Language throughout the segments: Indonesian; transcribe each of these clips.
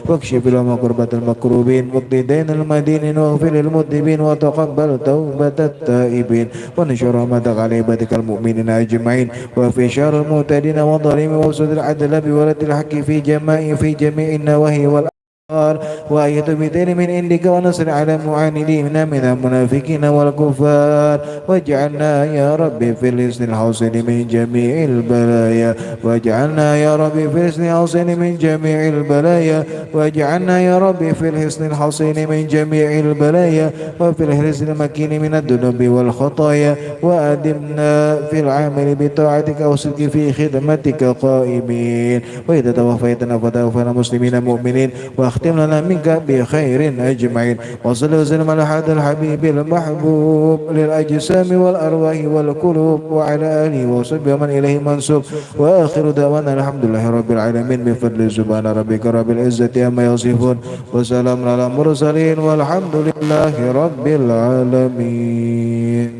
واكشف لهم كربة المكروبين واقض دين المدينين واغفر للمذنبين وتقبل توبة التائبين ونشر رحمتك على عبادك المؤمنين أجمعين وفي شر المعتدين والظالمين وافسد العدل بولد الحق في جميع النواهي وأيد بدين من عندك ونصر على المعاندين من المنافقين والكفار واجعلنا يا ربي في الحسن الحسن من جميع البلايا واجعلنا يا ربي في الحسن الحسن من جميع البلايا واجعلنا يا ربي في الحسن الحسن من جميع البلايا وفي الحسن المكين من الذنوب والخطايا وأدمنا في العمل بطاعتك وصدق في خدمتك قائمين وإذا توفيتنا فتوفنا مسلمين مؤمنين واختم لنا منك بخير أجمعين وصل وسلم على هذا الحبيب المحبوب للأجسام والأرواح والقلوب وعلى آله وصحبه ومن إليه منسوب وآخر دعوانا الحمد لله رب العالمين بفضل سبحان ربك رب العزة عما يصفون وسلام على المرسلين والحمد لله رب العالمين.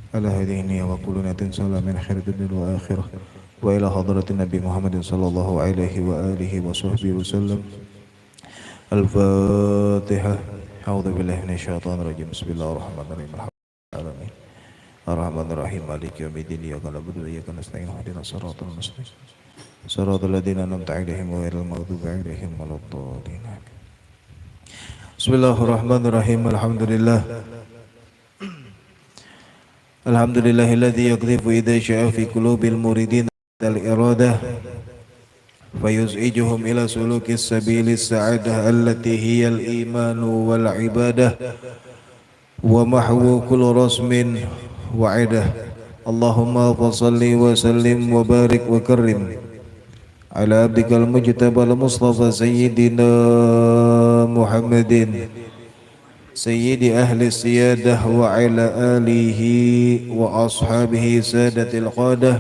على هذه النية وكلنا تنسل من خير الدنيا والآخرة وإلى حضرة النبي محمد صلى الله عليه وآله وصحبه وسلم. الفاتحة. أعوذ بالله من الشيطان الرجيم. بسم الله الرحمن الرحيم. الحمد لله العالمين الرحمن الرحيم مالك يوم الدين إياك نعبد وإياك نستعين اهدنا الصراط المستقيم صراط الذين أنعمت عليهم غير المغضوب عليهم ولا الضالين. بسم الله الرحمن الرحيم. الحمد لله الحمد لله الذي يقذف إذا شاء في قلوب المريدين الإرادة فيزعجهم إلى سلوك السبيل السعادة التي هي الإيمان والعبادة ومحو كل رسم وعدة. اللهم فصل وسلم وبارك وكرم على عبدك المجتبى المصطفى سيدنا محمد سيد أهل السيادة وعلى آله وأصحابه سادة القادة.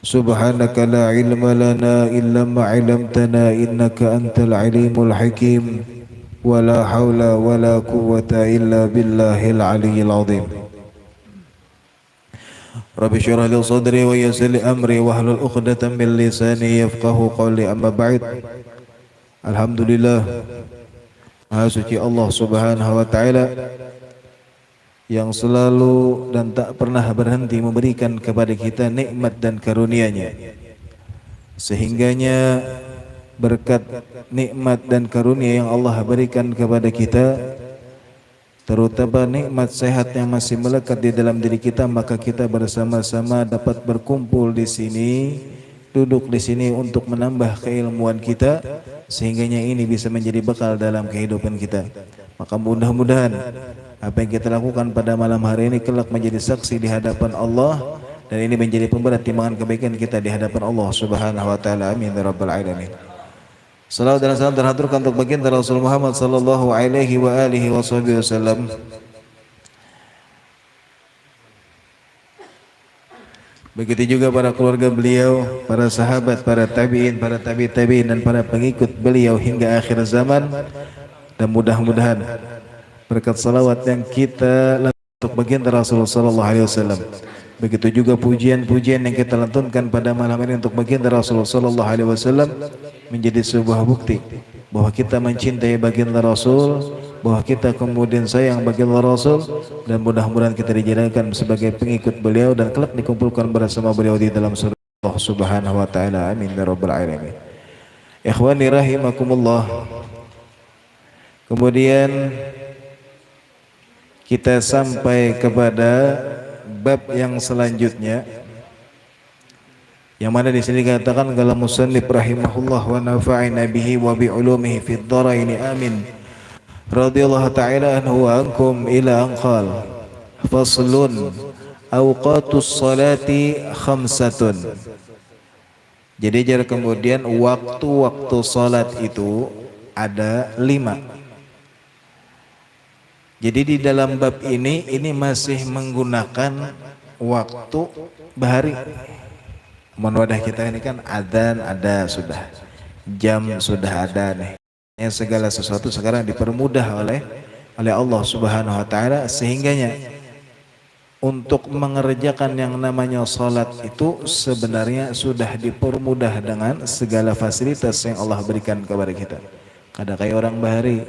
سبحانك لا علم لنا إلا ما علمتنا إنك أنت العليم الحكيم ولا حول ولا قوة إلا بالله العلي العظيم. رب اشرح لي صدري ويسر لي أمري واحلل عقدة من لساني يفقهوا قولي. أما بعد. Alhamdulillah, Maha suci Allah Subhanahu wa taala yang selalu dan tak pernah berhenti memberikan kepada kita nikmat dan karunia-Nya. Sehingganya berkat nikmat dan karunia yang Allah berikan kepada kita, terutama nikmat sehat yang masih melekat di dalam diri kita, maka kita bersama-sama dapat berkumpul di sini, duduk di sini untuk menambah keilmuan kita, sehingganya ini bisa menjadi bekal dalam kehidupan kita. Maka mudah-mudahan apa yang kita lakukan pada malam hari ini kelak menjadi saksi di hadapan Allah, dan ini menjadi pemberat timbangan kebaikan kita di hadapan Allah Subhanahu wa taala. Amin ya rabbal alamin. Salawat dan salam terhaturkan untuk baginda Rasul Muhammad sallallahu alaihi wa alihi wasallam. Begitu juga para keluarga beliau, para sahabat, para tabi'in, para tabi'in dan para pengikut beliau hingga akhir zaman. Dan mudah-mudahan berkat salawat yang kita lakukan untuk baginda Rasulullah sallallahu alaihi wasallam, begitu juga pujian-pujian yang kita lantunkan pada malam ini untuk baginda Rasulullah sallallahu alaihi wasallam menjadi sebuah bukti bahwa kita mencintai baginda Rasul, bahwa kita kemudian sayang baginda Rasul, dan mudah-mudahan kita dijadikan sebagai pengikut beliau dan kelak dikumpulkan bersama beliau di dalam surga Allah Subhanahu wa taala. Amin ya rabbal alamin. Ikhwani rahimakumullah. Kemudian kita sampai kepada bab yang selanjutnya, yang mana di sini dikatakan kalau musannif rahimahullah wa nafa'ina bihi wa bi ulumihi fid dharain amin. radhiyallahu ta'ala anhu wa ankum ila an qala faslun awqatus salati khamsatun. Jadi jar kemudian waktu-waktu salat itu ada 5. Jadi di dalam bab ini masih menggunakan waktu bahari. Mohon wadah kita ini kan adzan ada sudah, jam sudah ada nih. Yang segala sesuatu sekarang dipermudah oleh Allah Subhanahu wa taala sehingganya untuk mengerjakan yang namanya salat itu sebenarnya sudah dipermudah dengan segala fasilitas yang Allah berikan kepada kita. Kada kayak orang bahari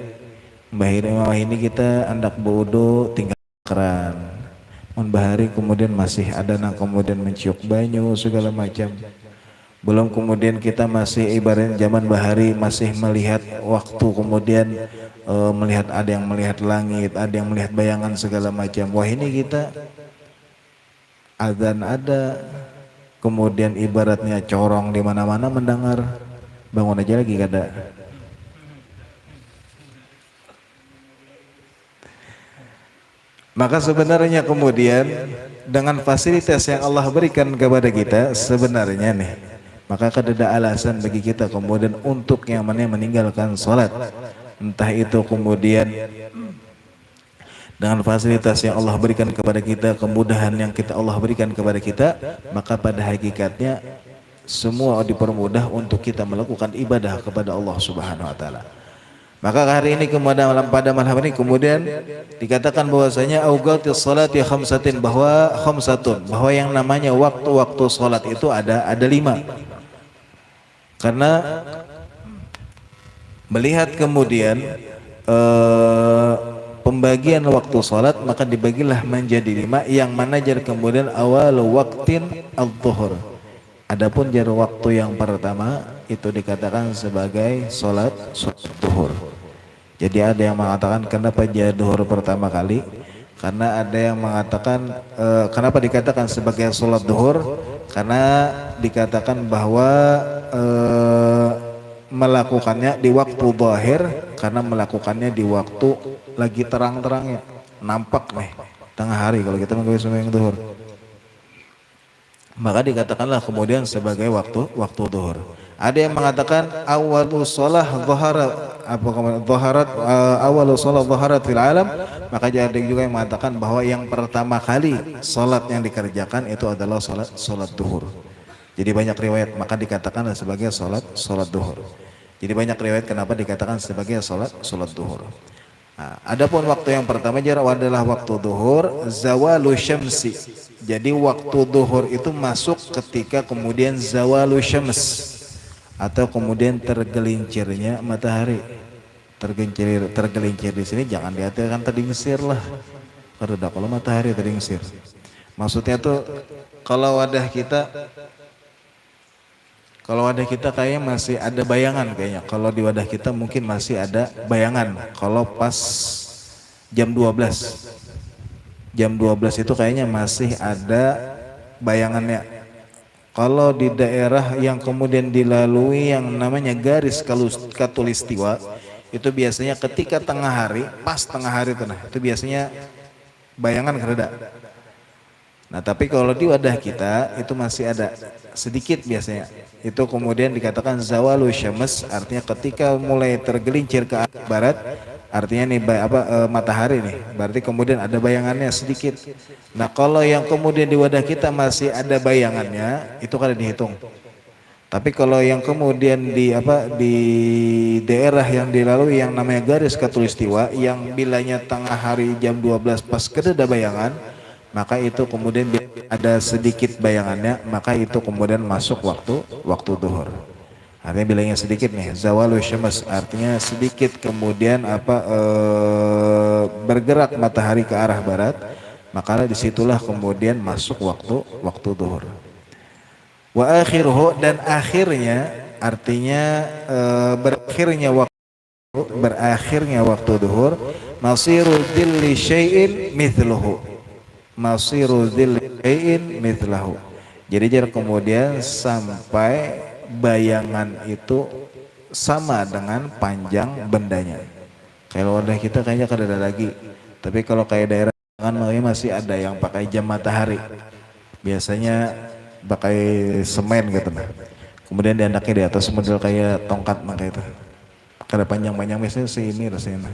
ini kita hendak berwudu tinggal keran. Bahari kemudian masih ada nang kemudian menciuk banyu segala macam. Belum kemudian kita masih ibarat zaman bahari masih melihat waktu kemudian melihat ada yang melihat langit, ada yang melihat bayangan segala macam. Wah ini kita azan ada, kemudian ibaratnya corong di mana-mana mendengar, bangun aja lagi kada. Maka sebenarnya kemudian dengan fasilitas yang Allah berikan kepada kita sebenarnya nih, maka kada ada alasan bagi kita kemudian untuk yang mana meninggalkan sholat. Entah itu kemudian dengan fasilitas yang Allah berikan kepada kita, kemudahan yang Allah berikan kepada kita, maka pada hakikatnya semua dipermudah untuk kita melakukan ibadah kepada Allah Subhanahu wa taala. Maka hari ini kemudian pada malam ini kemudian dikatakan bahwasanya auqatis salati khamsatin, bahwa yang namanya waktu-waktu salat itu ada 5. Karena melihat kemudian pembagian waktu salat maka dibagilah menjadi 5, yang mana jar kemudian awal waqtin adz-zuhur. Adapun jar waktu yang pertama itu dikatakan sebagai salat zuhur. Jadi ada yang mengatakan kenapa jar zuhur pertama kali? Karena ada yang mengatakan kenapa dikatakan sebagai salat zuhur? Karena dikatakan bahwa melakukannya di waktu zahir, karena melakukannya di waktu lagi terang-terangnya, nampak nih tengah hari kalau kita menggawe sembahyang zuhur. Maka dikatakanlah kemudian sebagai waktu zuhur. Ada yang mengatakan awalu shalah awalu shalah zaharat fil alam, maka ada juga yang mengatakan bahwa yang pertama kali salat yang dikerjakan itu adalah salat zuhur. Jadi banyak riwayat maka dikatakan sebagai salat zuhur. Jadi banyak riwayat kenapa dikatakan sebagai salat zuhur. Nah, adapun waktu yang pertama adalah waktu zuhur zawalu syamsi. Jadi waktu zuhur itu masuk ketika kemudian zawalu syams atau kemudian tergelincirnya matahari. Tergelincir di sini jangan diartikan terdingsir lah. Karena kalau matahari terdingsir. Maksudnya tuh kalau wadah kita kayaknya masih ada bayangan kayaknya. Kalau di wadah kita mungkin masih ada bayangan. Kalau pas jam 12. Jam 12 itu kayaknya masih ada bayangannya. Kalau di daerah yang kemudian dilalui yang namanya garis khatulistiwa, itu biasanya ketika tengah hari, pas tengah hari itu biasanya bayangan kereda. Nah tapi kalau di wadah kita itu masih ada sedikit biasanya. Itu kemudian dikatakan zawalu syams, artinya ketika mulai tergelincir ke arah barat, artinya nih matahari nih, berarti kemudian ada bayangannya sedikit. Nah kalau yang kemudian di wadah kita masih ada bayangannya, itu kada dihitung. Tapi kalau yang kemudian di daerah yang dilalui yang namanya garis khatulistiwa, yang bilanya tengah hari jam 12 pas ada bayangan, maka itu kemudian ada sedikit bayangannya, maka itu kemudian masuk waktu zuhur. Artinya bilangnya sedikit nih, zawalu syams artinya sedikit kemudian bergerak matahari ke arah barat, maka disitulah kemudian masuk waktu zuhur. Wa akhiruhu, dan akhirnya artinya berakhirnya waktu zuhur, masiru dhilli syai'in mithluhu. Masiru dhilli syai'in mithlahu. Jadi kemudian sampai bayangan itu sama dengan panjang bendanya. Kalau wadah kita kayaknya kada ada lagi. Tapi kalau kayak daerah kan masih ada yang pakai jam matahari. Biasanya pakai semen gitu nah. Kemudian dianaknya di atas model kayak tongkat maka itu. Kada panjang-panjang biasanya ini rasanya.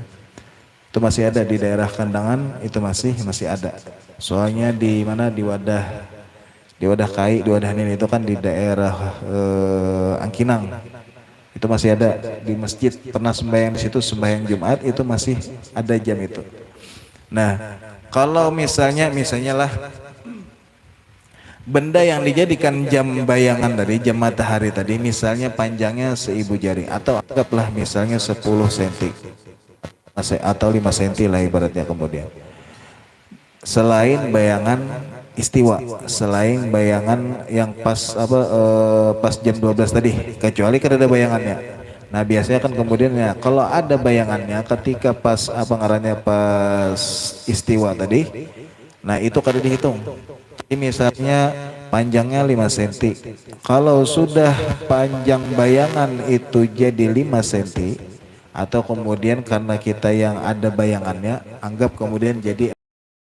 Itu masih ada di daerah Kandangan, itu masih ada. Soalnya di mana di wadah kai, di wadah ini itu kan di daerah Angkinang. Itu masih ada di masjid, pernah sembahyang di situ, sembahyang Jumat itu masih ada jam itu. Nah, kalau misalnya lah benda yang dijadikan jam bayangan tadi, jam matahari tadi, misalnya panjangnya seibu jari atau anggaplah misalnya 10 cm atau 5 cm lah ibaratnya. Kemudian selain bayangan istiwa, selain bayangan yang pas pas jam 12 tadi, kecuali kan ada bayangannya. Nah biasanya kan kemudian ya kalau ada bayangannya ketika pas pas istiwa tadi, nah itu kada dihitung. Jadi misalnya panjangnya 5 cm. Kalau sudah panjang bayangan itu jadi 5 cm atau kemudian karena kita yang ada bayangannya anggap kemudian jadi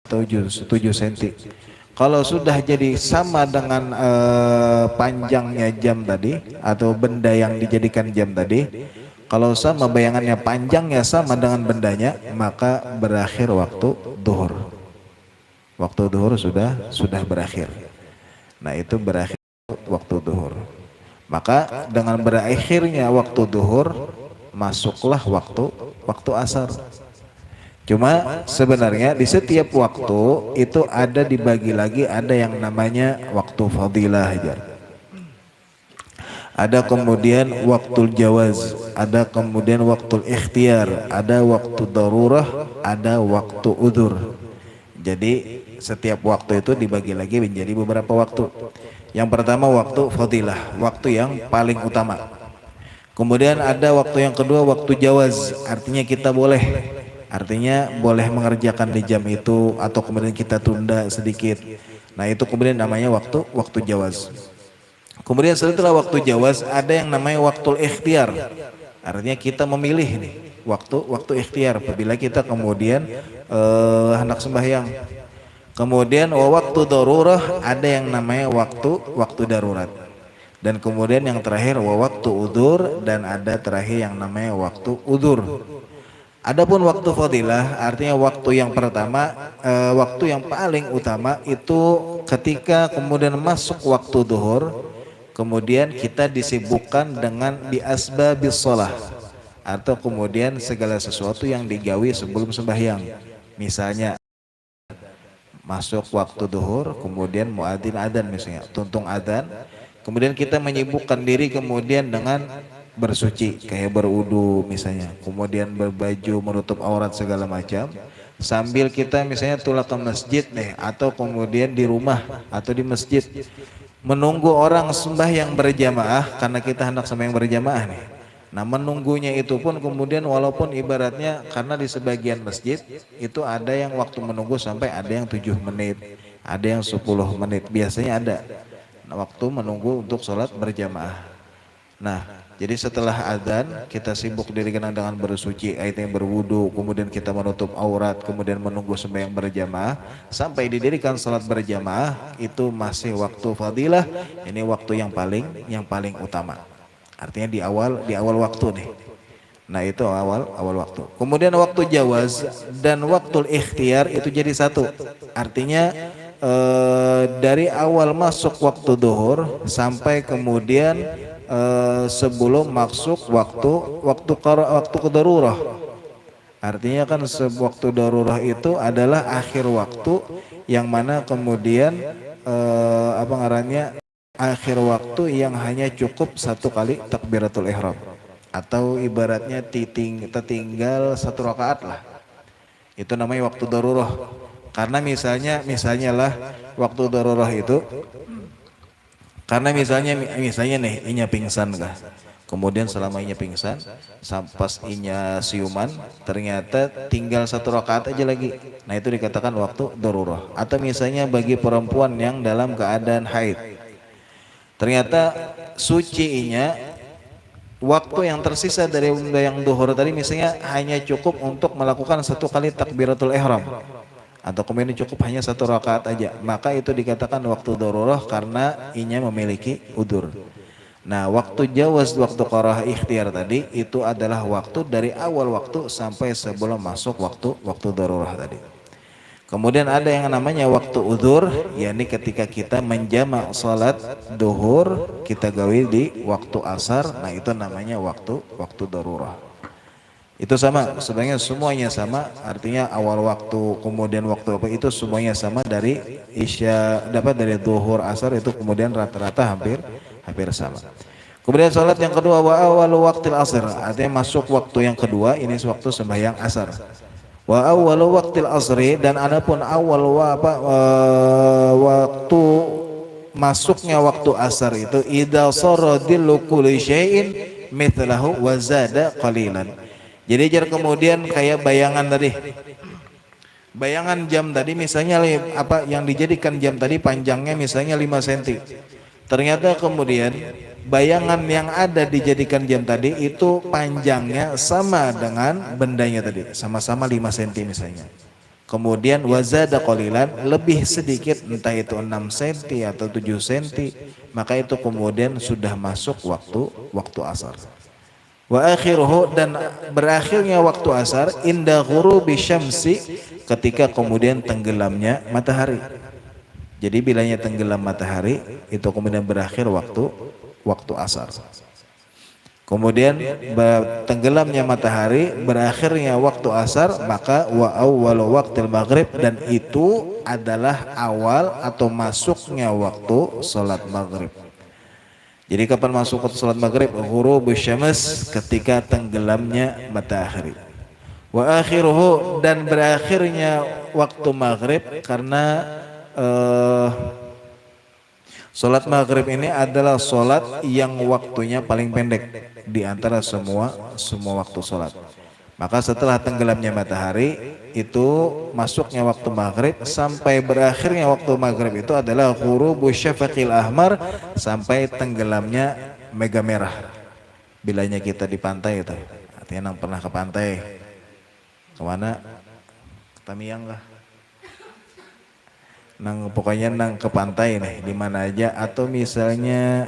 7 cm. Kalau sudah jadi sama dengan panjangnya jam tadi atau benda yang dijadikan jam tadi, kalau sama bayangannya panjangnya sama dengan bendanya, maka berakhir waktu duhur. Waktu duhur sudah berakhir. Nah itu berakhir waktu duhur. Maka dengan berakhirnya waktu duhur masuklah waktu asar. Cuma sebenarnya di setiap waktu itu ada dibagi lagi, ada yang namanya waktu fadilah aja. Ada kemudian waktu jawaz, ada kemudian waktu ikhtiar, ada waktu darurah, ada waktu udzur. Jadi setiap waktu itu dibagi lagi menjadi beberapa waktu. Yang pertama waktu fadilah, waktu yang paling utama. Kemudian ada waktu yang kedua waktu jawaz, artinya kita boleh. Artinya boleh mengerjakan di jam itu atau kemudian kita tunda sedikit. Nah itu kemudian namanya waktu jawaz. Kemudian setelah waktu jawaz ada yang namanya waktu ikhtiar. Artinya kita memilih nih waktu ikhtiar apabila kita kemudian hendak sembahyang. Kemudian waktu darurah ada yang namanya waktu darurat. Dan kemudian yang terakhir waktu udzur dan ada terakhir yang namanya waktu udzur. Adapun waktu fadilah artinya waktu yang pertama, waktu yang paling utama itu ketika kemudian masuk waktu duhur, kemudian kita disibukkan dengan bi asbabis shalah atau kemudian segala sesuatu yang digawi sebelum sembahyang. Misalnya masuk waktu duhur, kemudian muadzin adzan misalnya, tuntung adzan, kemudian kita menyibukkan diri kemudian dengan bersuci kayak berwudu misalnya, kemudian berbaju menutup aurat segala macam, sambil kita misalnya tulak ke masjid nih atau kemudian di rumah atau di masjid menunggu orang sembahyang berjamaah karena kita hendak sembahyang berjamaah nih. Nah menunggunya itu pun kemudian walaupun ibaratnya karena di sebagian masjid itu ada yang waktu menunggu sampai ada yang 7 menit, ada yang 10 menit, biasanya ada waktu menunggu untuk sholat berjamaah. Nah jadi setelah adzan kita sibuk diri dengan bersuci, yang berwudu, kemudian kita menutup aurat, kemudian menunggu sembahyang berjamaah sampai didirikan sholat berjamaah, itu masih waktu fadilah. Ini waktu yang paling utama. Artinya di awal waktu nih. Nah itu awal waktu. Kemudian waktu jawaz dan waktu ikhtiar itu jadi satu. Artinya dari awal masuk waktu duhur sampai kemudian sebelum masuk waktu darurah. Artinya kan waktu darurah itu adalah akhir waktu yang mana kemudian akhir waktu yang hanya cukup satu kali takbiratul ihram atau ibaratnya tertinggal 1 rakaat lah. Itu namanya waktu darurah. Karena misalnya lah waktu darurah itu karena misalnya nih inya pingsan kah. Kemudian selama inya pingsan sampai inya siuman ternyata tinggal 1 rakaat aja lagi. Nah itu dikatakan waktu darurah. Atau misalnya bagi perempuan yang dalam keadaan haid, ternyata sucinya waktu yang tersisa dari yang duhur tadi misalnya hanya cukup untuk melakukan satu kali takbiratul ihram atau kemudian cukup hanya satu rakaat aja, maka itu dikatakan waktu darurah karena inya memiliki udur. Nah, waktu jawaz, waktu qarah ikhtiar tadi itu adalah waktu dari awal waktu sampai sebelum masuk waktu darurah tadi. Kemudian ada yang namanya waktu udzur, yakni ketika kita menjamak salat duhur kita gawe di waktu asar, nah itu namanya waktu darurah. Itu sama, sebenarnya semuanya sama, artinya awal waktu kemudian waktu apa itu semuanya sama dari isya dapat dari duhur asar itu kemudian rata-rata hampir sama. Kemudian salat yang kedua wa awalu waqtil asr, artinya masuk waktu yang kedua ini waktu sembahyang asar. Wa awalu waqtil asri, dan adapun awal waktu masuknya waktu asar itu idza sara dillu kulli syai'in mithlahu wa zada qalilan. Jadi jar kemudian kayak bayangan tadi. Bayangan jam tadi misalnya apa yang dijadikan jam tadi panjangnya misalnya 5 cm. Ternyata kemudian bayangan yang ada dijadikan jam tadi itu panjangnya sama dengan bendanya tadi, sama-sama 5 cm misalnya. Kemudian wazada qalilan, lebih sedikit entah itu 6 cm atau 7 cm, maka itu kemudian sudah masuk waktu asar. Wa akhiruhu, dan berakhirnya waktu asar inda ghurubi syamsi, ketika kemudian tenggelamnya matahari. Jadi bilanya tenggelam matahari itu kemudian berakhir waktu asar. Kemudian tenggelamnya matahari berakhirnya waktu asar, maka wa awwalu waqtil maghrib, dan itu adalah awal atau masuknya waktu salat maghrib. Jadi kapan masuk waktu salat maghrib? Ghurubus syams, ketika tenggelamnya matahari. Wa akhiruhu, dan berakhirnya waktu maghrib karena salat maghrib ini adalah salat yang waktunya paling pendek di antara semua waktu salat. Maka setelah tenggelamnya matahari itu masuknya waktu maghrib sampai berakhirnya waktu maghrib itu adalah ghurubus syafaqil ahmar, sampai tenggelamnya mega merah. Bilanya kita di pantai itu, artinya yang pernah ke pantai, kemana? Ke Tamiang kah? Pokoknya ke pantai nih, di mana aja, atau misalnya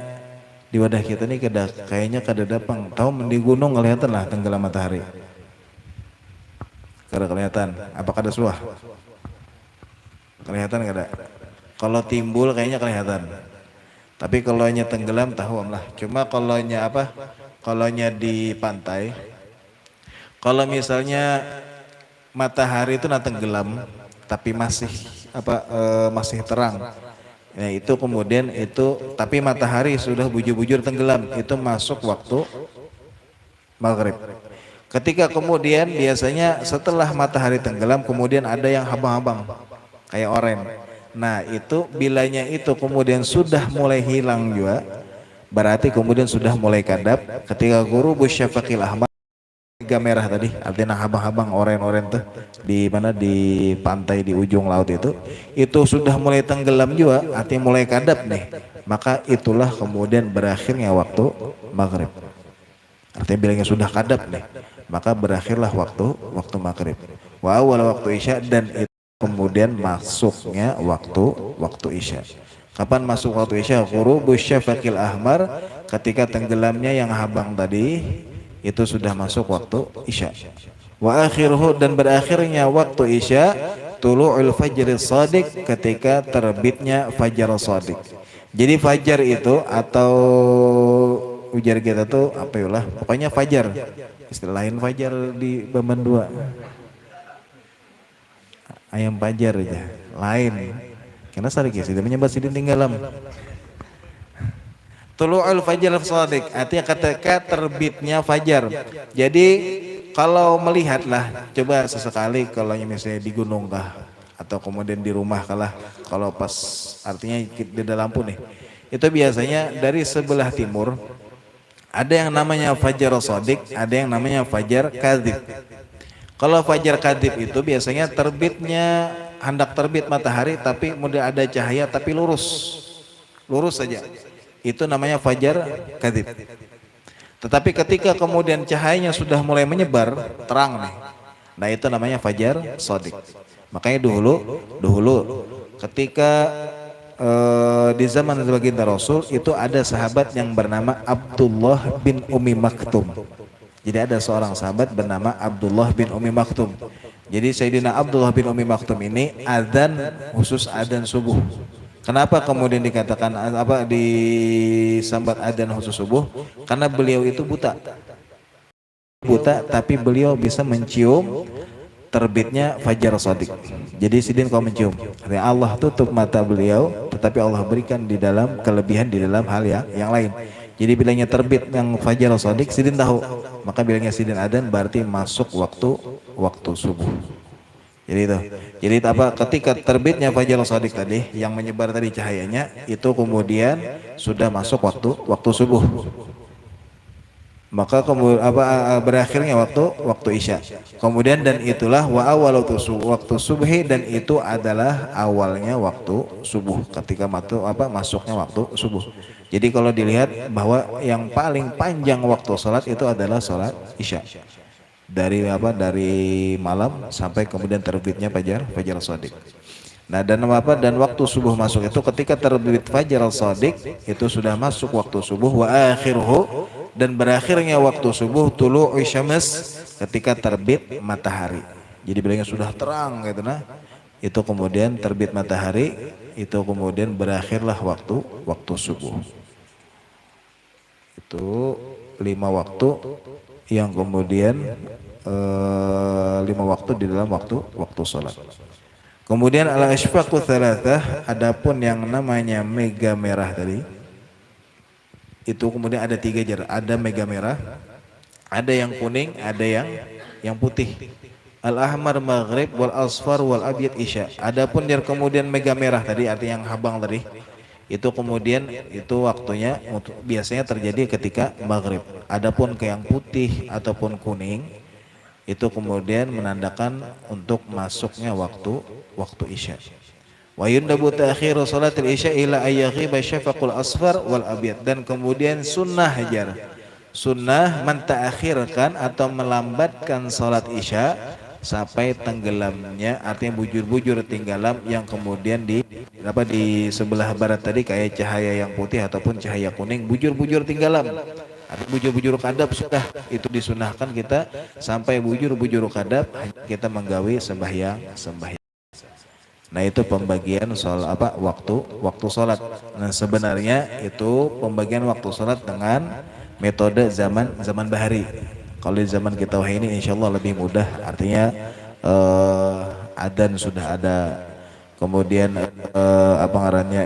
di wadah kita nih kayaknya kadadapang, tahu di gunung kelihatan lah tenggelam matahari. Kada kelihatan, apakah ada suah? Kelihatan kada? Kalau timbul kayaknya kelihatan. Tapi kalau nya tenggelam tahu lah. Cuma kalau nya apa? Kalau nya di pantai, kalau misalnya matahari itu tenggelam tapi masih masih terang. Nah, itu kemudian itu tapi matahari sudah bujur-bujur tenggelam, itu masuk waktu maghrib. Ketika kemudian biasanya setelah matahari tenggelam kemudian ada yang habang-habang kayak oren. Nah, itu bilanya itu kemudian sudah mulai hilang juga, berarti kemudian sudah mulai kadap. Ketika ghurubus syafaqil ahmar, mega merah tadi, artinya habang-habang oren-oren tuh di mana, di pantai di ujung laut itu sudah mulai tenggelam juga, artinya mulai kadap nih, maka itulah kemudian berakhirnya waktu maghrib. Artinya bilangnya sudah kadap nih, maka berakhirlah waktu maghrib. Wa awal waktu isya, dan itu kemudian masuknya waktu isya. Kapan masuk waktu isya? Ghurubus syafaqil ahmar, ketika tenggelamnya yang habang tadi itu sudah masuk waktu isya. Wa akhiruhu, dan berakhirnya waktu isya tulu'ul fajris shadiq, ketika terbitnya fajar shadiq. Jadi fajar itu atau ujar kita tuh apa ya lah, pokoknya fajar, istilah lain fajar di Bamban 2 ayam fajar aja lain karena sariki sudah menyebut sidin tinggalam. Tulu'ul fajr shadiq, artinya ketika terbitnya fajar. Jadi kalau melihatlah, coba sesekali kalau misalnya di gunung kah atau kemudian di rumah kalah, kalau pas artinya di dalam lampu nih, itu biasanya dari sebelah timur ada yang namanya fajar shadiq, ada yang namanya fajar kadzib. Kalau fajar kadzib itu biasanya terbitnya hendak terbit matahari tapi kemudian ada cahaya tapi lurus saja. Itu namanya fajar kadzib. Tetapi ketika kemudian cahayanya sudah mulai menyebar, terang nih. Nah itu namanya fajar sodik. Makanya dahulu ketika di zaman baginda Rasul itu ada sahabat yang bernama Abdullah bin Umi Maktum. Jadi ada seorang sahabat bernama Abdullah bin Umi Maktum. Jadi Sayyidina Abdullah bin Umi Maktum ini adzan khusus adzan subuh. Kenapa kemudian dikatakan apa disambat adzan khusus subuh? Karena beliau itu buta tapi beliau bisa mencium terbitnya fajar shadiq. Jadi sidin kau mencium. Artinya Allah tutup mata beliau, tetapi Allah berikan di dalam kelebihan di dalam hal yang lain. Jadi bilangnya terbit yang fajar shadiq, sidin tahu. Maka bilangnya sidin adzan berarti masuk waktu subuh. Jadi itu. Jadi apa? Ketika terbitnya fajar shadiq tadi, yang menyebar tadi cahayanya, itu kemudian sudah masuk waktu subuh. Maka kemudian berakhirnya waktu isya. Kemudian dan itulah wa awal waktu subhi, dan itu adalah awalnya waktu subuh ketika masuknya waktu subuh. Jadi kalau dilihat bahwa yang paling panjang waktu salat itu adalah salat isya. Dari malam sampai kemudian terbitnya fajar shadiq. Nah dan waktu subuh masuk itu ketika terbit fajar shadiq itu sudah masuk waktu subuh, wa akhiruhu, dan berakhirnya waktu subuh tulu'u syams, ketika terbit matahari. Jadi bilangnya sudah terang gitu nah. Itu kemudian terbit matahari, itu kemudian berakhirlah waktu subuh. Itu 5 waktu yang kemudian 5 waktu di dalam waktu sholat. Kemudian al-asfaqu thalathah, adapun yang namanya mega merah tadi, itu kemudian ada 3 jar, ada mega merah, ada yang kuning, ada yang putih. Al-ahmar maghrib wal asfar wal abyad isya. Adapun yang kemudian mega merah tadi, artinya yang habang tadi, itu kemudian itu waktunya biasanya terjadi ketika maghrib. Adapun ke yang putih ataupun kuning, itu kemudian menandakan untuk masuknya waktu isya. Wa yundabu ta'khiru salatil isya ila ayyaghiba syafaqul asfar wal abyad, dan kemudian sunnah mentaakhirkan atau melambatkan salat isya sampai tenggelamnya, artinya bujur-bujur tenggelam yang kemudian di sebelah barat tadi kayak cahaya yang putih ataupun cahaya kuning, bujur-bujur tenggelam. Bujur-bujur kadap sudah itu disunahkan kita sampai bujur-bujur kadap kita menggawi sembahyang. Nah itu pembagian soal waktu sholat. Nah sebenarnya itu pembagian waktu sholat dengan metode zaman bahari. Kalau di zaman kita ini insya Allah lebih mudah. Artinya adzan sudah ada, kemudian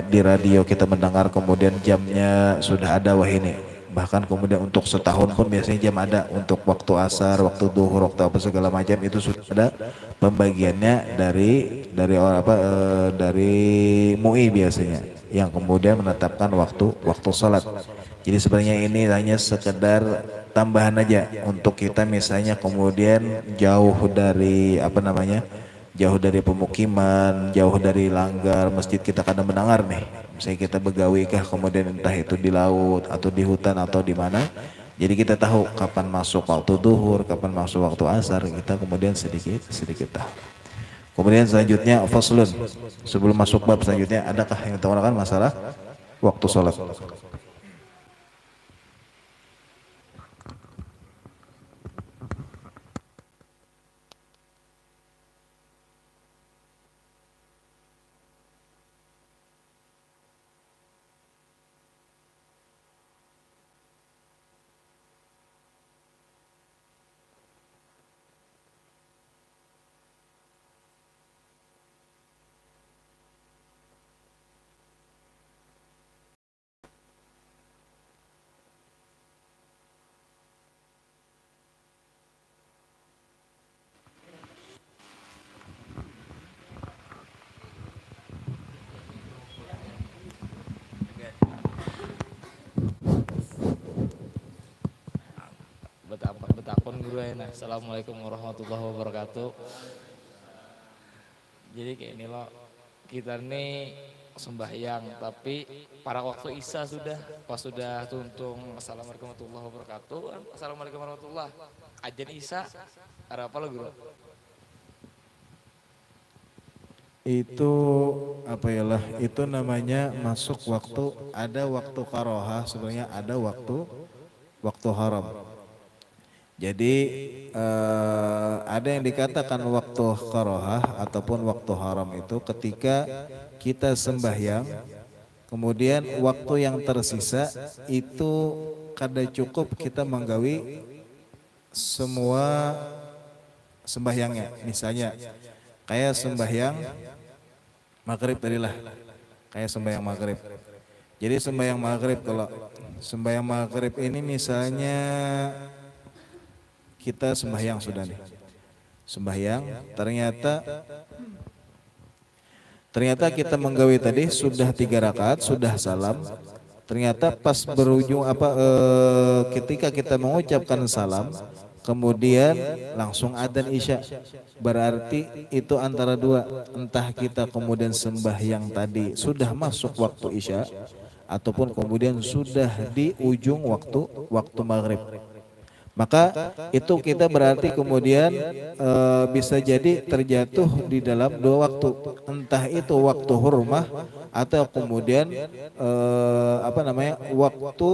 di radio kita mendengar, kemudian jamnya sudah ada ini. Bahkan kemudian untuk setahun pun biasanya jam ada untuk waktu asar, waktu duhur, waktu apa segala macam itu sudah ada pembagiannya dari MUI biasanya yang kemudian menetapkan waktu salat. Jadi sebenarnya ini hanya sekedar tambahan aja untuk kita misalnya kemudian jauh dari jauh dari pemukiman, jauh dari langgar masjid, kita kadang mendengar nih, misalnya kita begawi kah kemudian entah itu di laut atau di hutan atau di mana, jadi kita tahu kapan masuk waktu duhur, kapan masuk waktu asar, kita kemudian sedikit tahu. Kemudian selanjutnya faslun, sebelum masuk bab selanjutnya, adakah yang ditawarkan masalah waktu sholat? Betakon guru enak. Assalamualaikum warahmatullahi wabarakatuh. Jadi kayak ini loh, kita nih sembahyang, tapi pada waktu Isya sudah, pas sudah tuntung Assalamualaikum warahmatullahi wabarakatuh, Assalamualaikum warahmatullahi, ajan Isya, ada apa lo bro? Itu apa ya lah, itu namanya masuk waktu, ada waktu karohah, sebenarnya ada waktu haram. Jadi ada yang dikatakan waktu karohah ataupun waktu haram itu ketika kita sembahyang, kemudian waktu yang tersisa itu kada cukup kita menggawi semua sembahyangnya. Misalnya kayak sembahyang maghrib tadilah, kayak sembahyang maghrib. Jadi sembahyang maghrib, kalau sembahyang maghrib ini misalnya kita sembahyang sudah nih, sembahyang ternyata kita menggawi tadi sudah 3 rakaat, sudah salam. Ternyata pas berujung ketika kita mengucapkan salam, kemudian langsung adzan Isya. Berarti itu antara dua, entah kita kemudian sembahyang tadi sudah masuk waktu Isya ataupun kemudian sudah di ujung waktu maghrib. Maka itu kita berarti kemudian bisa jadi terjatuh di dalam 2 waktu, entah itu waktu hurmah atau kemudian waktu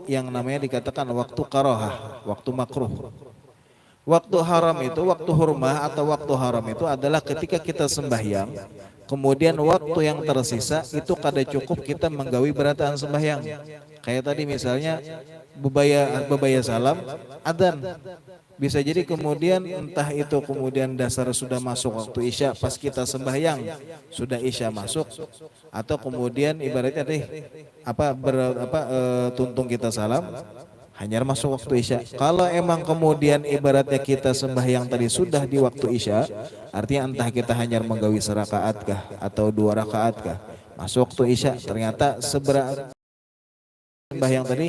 yang namanya dikatakan waktu karohah, waktu makruh. Waktu haram itu, waktu hurmah atau waktu haram itu adalah ketika kita sembahyang, kemudian waktu yang tersisa itu kada cukup kita menggawi berataan sembahyang. Kayak tadi misalnya bebaya salam, adzan. Bisa jadi kemudian entah itu kemudian dasar sudah masuk waktu Isya pas kita sembahyang, sudah Isya masuk, atau kemudian ibaratnya tuntung kita salam hanya masuk waktu Isya. Kalau emang kemudian ibaratnya kita sembahyang tadi sudah di waktu Isya, artinya entah kita hanya menggawi 1 rakaat kah atau 2 rakaat kah, masuk waktu Isya, ternyata sembahyang tadi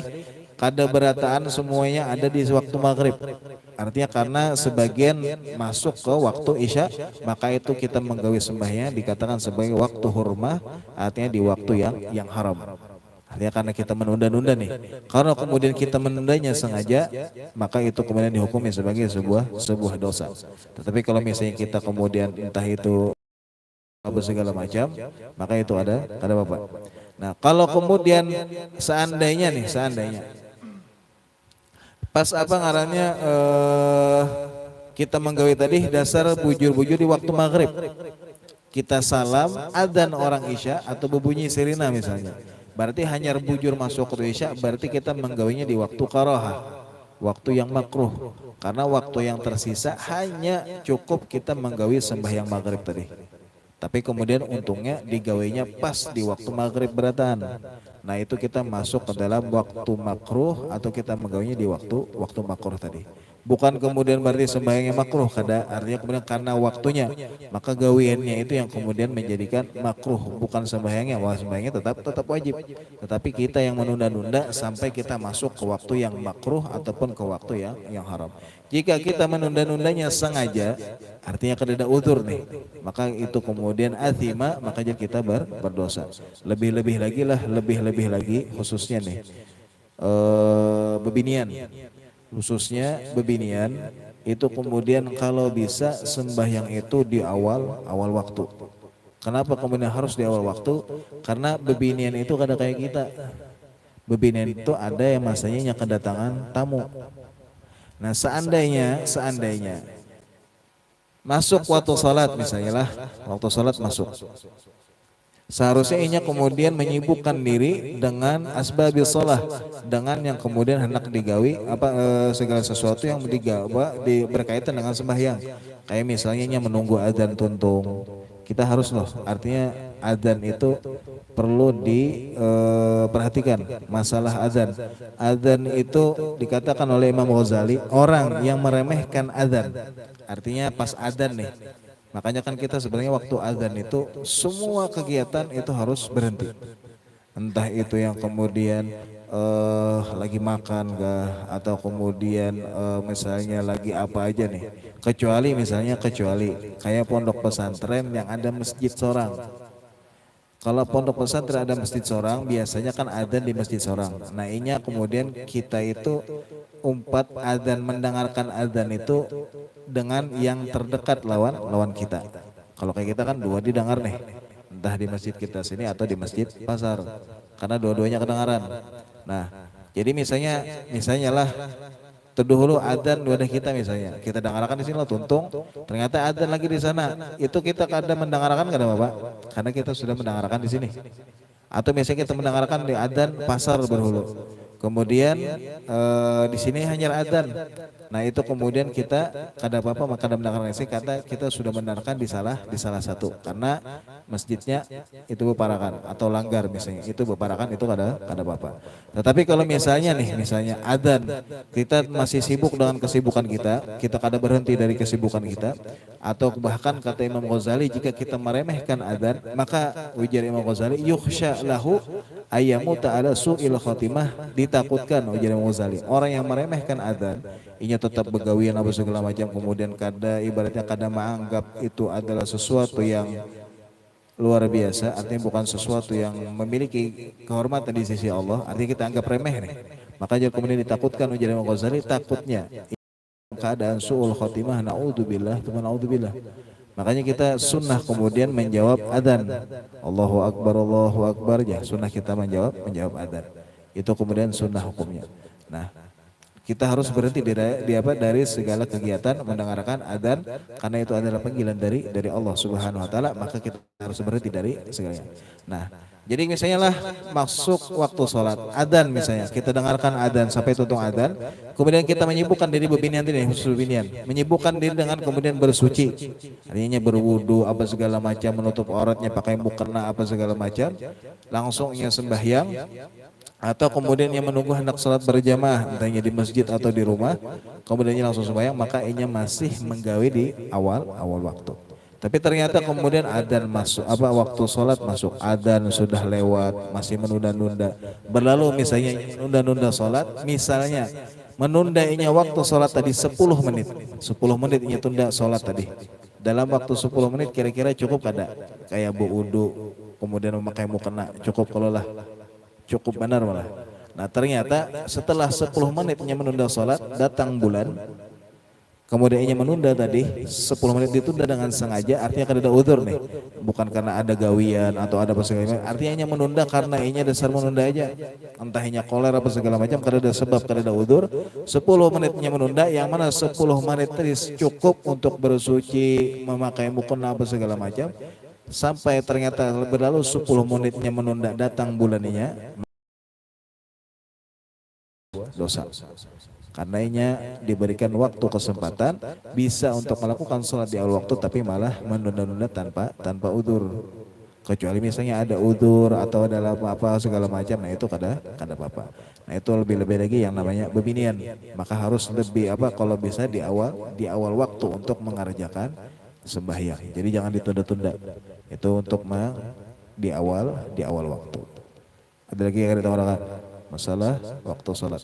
kada berataan semuanya ada di waktu maghrib. Artinya karena sebagian masuk ke waktu Isya, maka itu kita menggawi sembahyang dikatakan sebagai waktu hurmah, artinya di waktu yang haram. Artinya karena kita menunda-nunda nih. Kalau kemudian kita menundanya sengaja, maka itu kemudian dihukumi sebagai sebuah dosa. Tetapi kalau misalnya kita kemudian entah itu segala macam, maka itu ada Bapak. Nah, kalau kemudian seandainya pas kita menggawi tadi dasar bujur-bujur di waktu maghrib, kita salam, adzan orang Isya atau berbunyi sirina misalnya, berarti hanya bujur masuk waktu Isya, berarti kita menggawinya di waktu karohah, waktu yang makruh, karena waktu yang tersisa hanya cukup kita menggawi sembahyang maghrib tadi. Tapi kemudian untungnya digawinya pas di waktu maghrib berataan. Nah itu kita masuk ke dalam waktu makruh atau kita menggawinya di waktu makruh tadi. Bukan kemudian berarti sembahyangnya makruh, artinya kemudian karena waktunya, maka gawiannya itu yang kemudian menjadikan makruh, bukan sembahyangnya. Wah, sembahyangnya tetap wajib, tetapi kita yang menunda-nunda sampai kita masuk ke waktu yang makruh ataupun ke waktu yang haram. Jika kita menunda-nundanya sengaja, artinya kada udzur nih, maka itu kemudian athima, maka jadi kita berdosa. Lebih-lebih lagi khususnya nih bebinian. Khususnya bebinian itu kemudian kalau bisa sembahyang itu di awal waktu. Kenapa kemudian harus di awal waktu? Karena bebinian itu kada kayak kita. Bebinian itu ada yang masanya kedatangan tamu. Nah seandainya masuk waktu salat misalnya lah, waktu salat masuk. Seharusnya inya kemudian menyibukkan diri dengan asbabil sholah, dengan yang kemudian hendak digawi segala sesuatu yang berkaitan dengan sembahyang. Kayak misalnya inya menunggu adzan tuntung. Kita harus artinya adzan itu perlu diperhatikan masalah adzan. Adzan itu dikatakan oleh Imam Ghazali orang yang meremehkan adzan. Artinya pas adzan nih. Makanya kan kita sebenarnya waktu azan itu semua kegiatan itu harus berhenti. Entah itu yang kemudian lagi makan kah, atau kemudian misalnya lagi apa aja nih. Kecuali kayak pondok pesantren yang ada masjid seorang. Kalau pondok pesantren ada masjid seorang, biasanya kan adzan di masjid seorang. Nah, ini kemudian kita itu umpat adzan, mendengarkan adzan itu dengan yang terdekat lawan kita. Kalau kayak kita kan dua didengar nih, entah di masjid kita sini atau di masjid pasar, karena dua-duanya kedengaran. Nah, jadi misalnya lah teduh dulu adzan wadah kita, misalnya kita dengarkan di sini lo tuntung, ternyata adzan lagi di sana, itu kita kadang mendengarkan kada Bapak, karena kita sudah mendengarkan di sini. Atau misalnya kita mendengarkan di adzan pasar berhulu, kemudian di sini hanya adzan. Nah, itu kemudian kita kada apa-apa maka kada mendengarkan di sini, kata kita sudah mendengarkan di salah satu, karena masjidnya itu beparakan atau langgar misalnya, itu beparakan, itu kada apa-apa. Tetapi kalau misalnya adzan, kita masih sibuk dengan kesibukan kita kada berhenti dari kesibukan kita, atau bahkan kata Imam Ghazali, jika kita meremehkan adzan, maka ujar Imam Ghazali, yukhsha lahu ayyamu ta'ala su'il khotimah, ditakutkan ujar Imam Ghazali, orang yang meremehkan adzan, inya tetap begawian apa segala macam, kemudian ibaratnya kada menganggap itu adalah sesuatu yang luar biasa, artinya bukan sesuatu yang memiliki kehormatan di sisi Allah, artinya kita anggap remeh nih. Makanya kemudian ditakutkan ujar Imam Ghazali, takutnya keadaan su'ul khotimah, naudzubillah, teman naudzubillah. Makanya kita sunnah kemudian menjawab adzan, Allahu Akbar ya, sunnah kita menjawab adzan. Itu kemudian sunnah hukumnya. Nah, kita harus berhenti dari segala kegiatan mendengarkan adzan, karena itu adalah panggilan dari Allah Subhanahu wa taala, maka kita harus berhenti dari segalanya. Nah, jadi misalnya lah masuk waktu sholat adzan, misalnya kita dengarkan adzan sampai tutung adzan, kemudian kita menyibukkan diri bebinian ini, khusus bebinian, menyibukkan diri dengan kemudian bersuci, artinya berwudu apa segala macam, menutup auratnya pakai mukena apa segala macam, langsungnya sembahyang, atau kemudian yang menunggu hendak sholat berjamaah, entahnya di masjid atau di rumah, kemudian langsung sembahyang, maka ianya masih menggawe di awal waktu. Tapi ternyata kemudian adzan masuk, waktu sholat masuk, adzan sudah lewat, masih menunda-nunda, berlalu misalnya nunda-nunda sholat, misalnya menunda ianya waktu sholat tadi 10 menit, 10 menit ianya tunda sholat tadi, dalam waktu 10 menit kira-kira cukup kada? Kayak wudu, kemudian memakai mukena, cukup kalau lah, cukup benar malah. Nah, ternyata setelah 10 menitnya menunda sholat, datang bulan, kemudian ia menunda tadi 10 menit ditunda dengan sengaja, artinya kada ada udzur nih, bukan karena ada gawian atau ada apa segala macam, artinya ia menunda karena ia dasar menunda aja, entah ia koler apa segala macam, kada ada sebab, kada ada udzur. 10 menitnya menunda, yang mana 10 menit tadi cukup untuk bersuci, memakai mukena apa segala macam, sampai ternyata berlalu 10 menitnya menunda, datang bulannya, dosa. Karenanya diberikan waktu kesempatan bisa untuk melakukan sholat di awal waktu, tapi malah menunda-nunda tanpa udzur. Kecuali misalnya ada udzur atau ada apa segala macam, nah itu kada apa-apa. Nah, itu lebih lagi yang namanya bebinian, maka harus lebih kalau bisa di awal waktu untuk mengerjakan sembahyang. Jadi jangan ditunda-tunda. Itu untuk di awal waktu. Ada lagi yang ada orang masalah waktu sholat.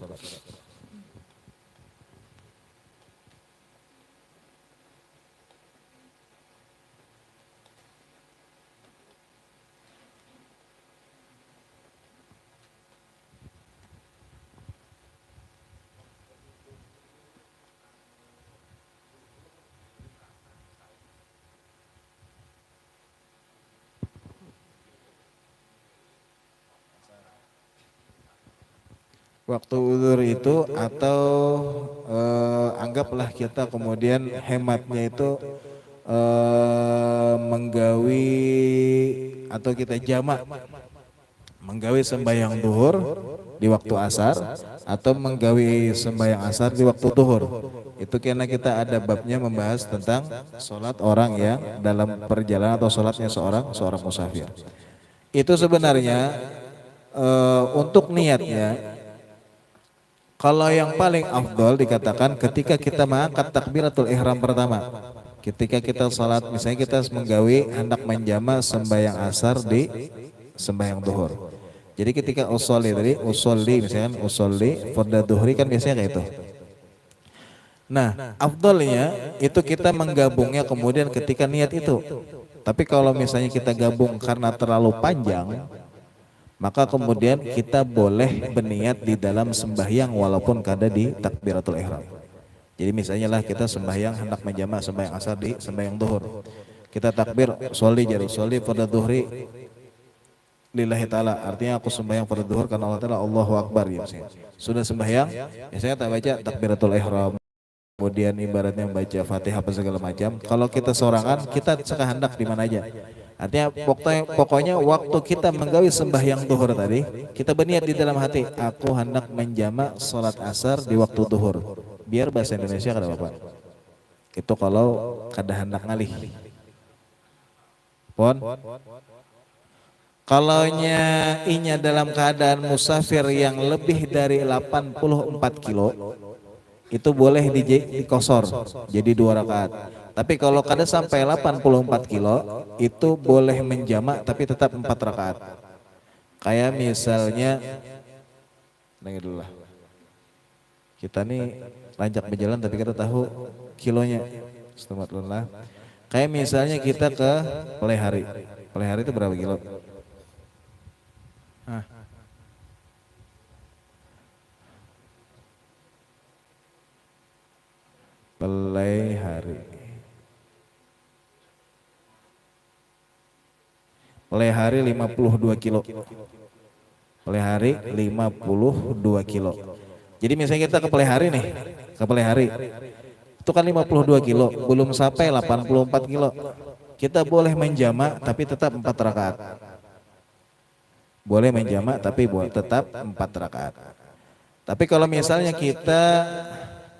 Waktu udzur itu, atau anggaplah kita kemudian hematnya itu menggawi atau kita jamak, menggawi sembahyang duhur di waktu asar atau menggawi sembahyang asar di waktu duhur. Itu karena kita ada babnya membahas tentang sholat orang yang dalam perjalanan atau sholatnya seorang musafir. Itu sebenarnya untuk niatnya, kalau yang paling afdol dikatakan ketika kita mengangkat takbiratul ihram pertama, ketika kita salat, misalnya kita menggawi hendak menjama sembahyang asar di sembahyang duhur. Jadi ketika usolli misalkan usolli fardhu duhri kan biasanya kayak itu. Nah, afdolnya itu kita menggabungnya kemudian ketika niat itu. Tapi kalau misalnya kita gabung karena terlalu panjang, maka kemudian kita boleh berniat di dalam sembahyang walaupun kada di takbiratul ihram. Jadi misalnya lah kita sembahyang hendak menjamak sembahyang asar di sembahyang zuhur. Kita takbir sholli pada zuhri lillahi ta'ala, artinya aku sembahyang pada zuhur karena Allah Ta'ala, Allahu Akbar ya. Sudah sembahyang, saya tak baca takbiratul ihram, kemudian ibaratnya baca Fatihah apa segala macam. Kalau kita sorangan, kita sekehendak di mana aja. Artinya pokoknya waktu kita menggawi sembahyang zuhur tadi, kita berniat di dalam hati, aku hendak menjamak salat asar di waktu zuhur. Biar bahasa Indonesia kada apa-apa. Itu kalau kada hendak ngalih. Pon. Kalaunya inya dalam keadaan musafir yang lebih dari 84 kilo, itu boleh dikosor jadi 2 rakaat. Tapi kalau kada sampai 84 kilo, itu boleh menjamak tapi tetap 4 rakaat. Kayak misalnya, dengar dulu lah. Kita nih lanjak berjalan tapi kita tahu kilonya. Astagfirullah. Kayak misalnya kita ke Pelehari. Pelehari itu berapa kilo? Pelehari. Pelehari 52 kilo. Pelehari 52 kilo. Jadi misalnya kita ke Pelehari nih, ke Pelehari. Itu kan 52 kilo, belum sampai 84 kilo. Kita boleh menjamak tapi tetap 4 rakaat. Boleh menjamak tapi tetap 4 rakaat. Tapi kalau misalnya kita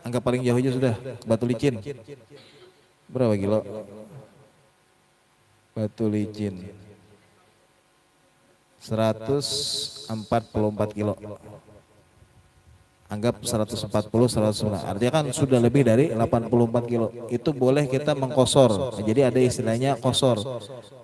anggap paling jauh aja sudah Batu Licin. Berapa kilo? Batu Licin 144 kilo. Anggap 140, 109. Artinya kan sudah lebih dari 84 kilo. Itu boleh kita mengkosor. Jadi ada istilahnya kosor.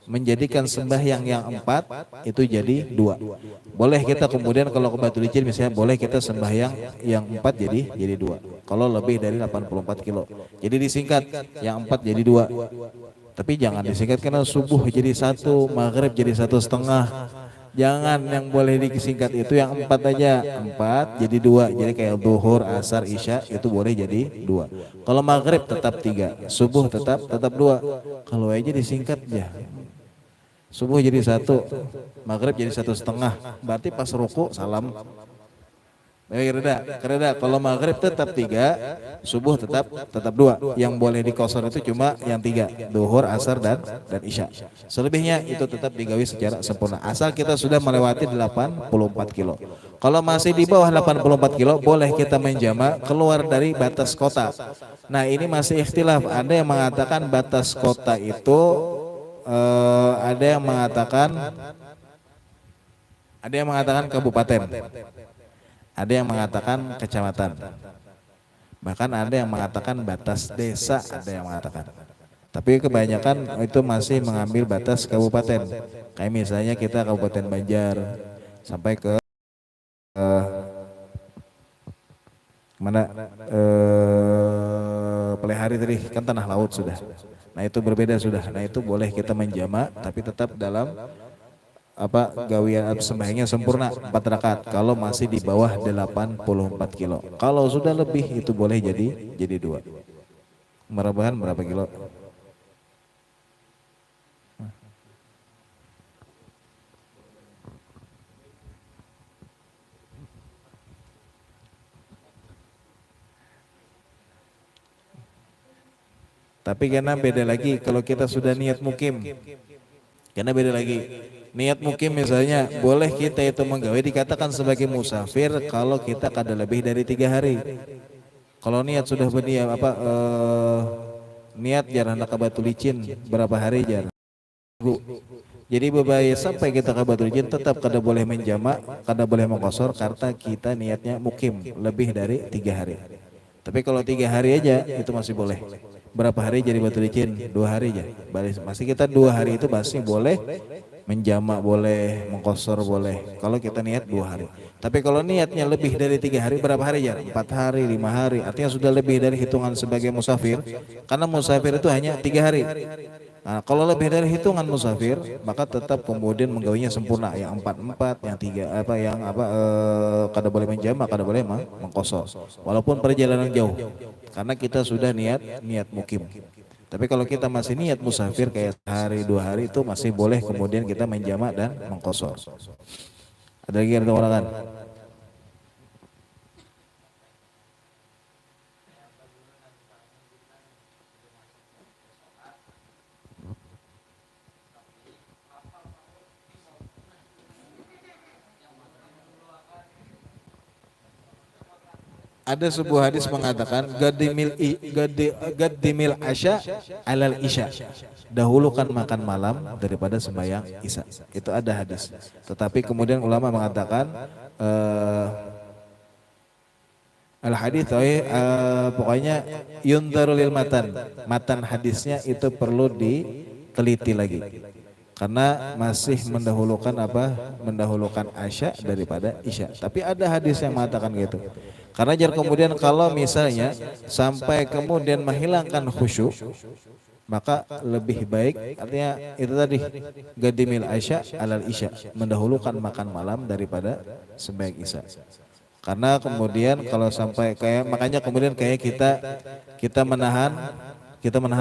Menjadikan sembahyang yang 4 itu jadi 2. Boleh kita kemudian kalau ke Batu Licin misalnya boleh kita sembahyang yang 4 jadi 2. Kalau lebih dari 84 kilo. Jadi disingkat yang 4 jadi 2. Tapi jangan disingkat karena subuh jadi 1, maghrib jadi 1,5. Jangan, yang boleh disingkat itu yang 4 aja. 4 jadi 2. Jadi kayak zuhur, asar, isya itu boleh jadi 2. Kalau maghrib tetap 3, subuh tetap 2. Kalau aja disingkat ya. Subuh jadi 1, maghrib jadi 1,5. Berarti pas ruku salam. Kereda. Kalau maghrib tetap 3, subuh tetap 2. Yang boleh dikosor itu cuma yang 3, zuhur, asar dan isya. Selebihnya itu tetap digawi secara sempurna. Asal kita sudah melewati 84 kilo. Kalau masih di bawah 84 kilo, boleh kita menjamak keluar dari batas kota. Nah ini masih ikhtilaf. Ada yang mengatakan batas kota itu, ada yang mengatakan kabupaten. Ada yang mengatakan kecamatan. Bahkan ada yang mengatakan batas desa, ada yang mengatakan. Tapi kebanyakan itu masih mengambil batas kabupaten. Kayak misalnya kita Kabupaten Banjar sampai ke mana Pelehari tadi kan tanah laut sudah. Nah itu berbeda sudah. Nah itu boleh kita menjamak tapi tetap dalam gawian sembahyangnya sempurna 4 rakaat kalau masih di bawah 84 kilo. Kalau sudah lebih itu boleh jadi 2. Merabahan berapa kilo? Tapi karena beda lagi kalau kita sudah niat mukim. Karena beda lagi. Niat mukim misalnya boleh kita itu menggawe dikatakan sebagai musafir kalau kita kada lebih dari 3 hari. Kalau niat sudah berniat niat jar hendak ke Batu Licin berapa hari jar? Jadi berbahaya sampai kita ke Batu Licin tetap kada boleh menjamak, kada boleh mengkosor karena kita niatnya mukim lebih dari 3 hari. Tapi kalau 3 hari aja itu masih boleh. Berapa hari jadi Batu Licin? 2 hari aja. Masih kita 2 hari itu masih boleh menjamak, boleh mengkosor, boleh. Kalau kita niat 2 hari. Tapi kalau niatnya lebih dari 3 hari, berapa hari ya? 4 hari, 5 hari. Artinya sudah lebih dari hitungan sebagai musafir. Karena musafir itu hanya 3 hari. Nah, kalau lebih dari hitungan musafir, maka tetap kemudian menggawinya sempurna, yang 4-4, yang 3 apa yang apa kada boleh menjamak, kada boleh mengkosor. Walaupun perjalanan jauh. Karena kita sudah niat mukim. Tapi kalau kita masih niat musafir kayak sehari 2 hari itu masih boleh kemudian kita menjamak dan mengkosor. Ada lagi ada orang kan? Ada sebuah hadis mengatakan gaddimil asya alal isya. Dahulukan makan malam daripada sembahyang isya. Itu ada hadis. Tetapi kemudian ulama mengatakan al hadis pokoknya yundarul lil matan hadisnya itu perlu diteliti lagi. Karena masih mendahulukan asya daripada isya. Tapi ada hadis yang mengatakan gitu. Karena jar kemudian kalau misalnya sampai kemudian menghilangkan khusyuk, maka lebih baik artinya itu tadi gadimil asya alal isya, mendahulukan makan malam daripada sembahyang isya. Karena kemudian kalau sampai kayak makanya kemudian kayak kita menahan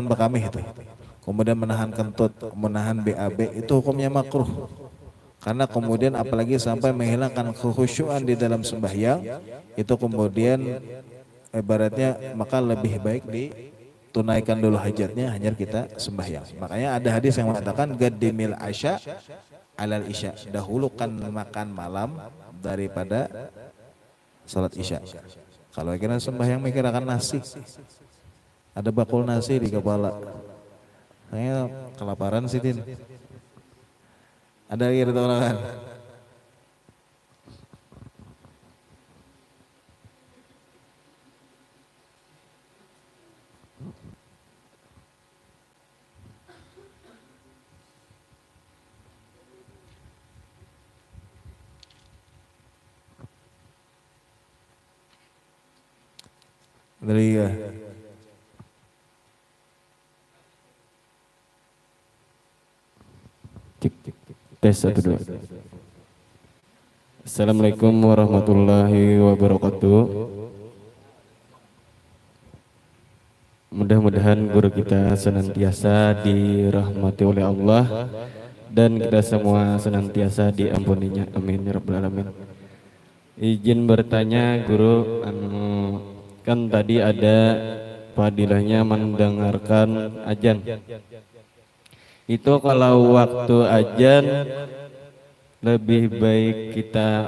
bekamih itu. Kemudian menahan kentut, menahan BAB itu hukumnya makruh. Karena kemudian apalagi sampai menghilangkan kekhusyuan di dalam sembahyang, itu kemudian ibaratnya maka lebih baik ditunaikan dulu hajatnya hanya kita sembahyang. Makanya ada hadis yang mengatakan gaddimil asya alal isya, dahulukan makan malam daripada salat isya. Kalau kira sembahyang mikir akan nasi, ada bakul nasi di kepala. Saya kelaparan sih Din. Ada lagi ada orang kan? Dari ya. Tes 1 2. Assalamualaikum warahmatullahi wabarakatuh. Mudah-mudahan guru kita senantiasa dirahmati oleh Allah dan kita semua senantiasa diampuninya. Amin ya rabbal alamin. Izin bertanya guru, kan tadi ada fadilahnya mendengarkan azan. Itu kalau waktu azan lebih baik kita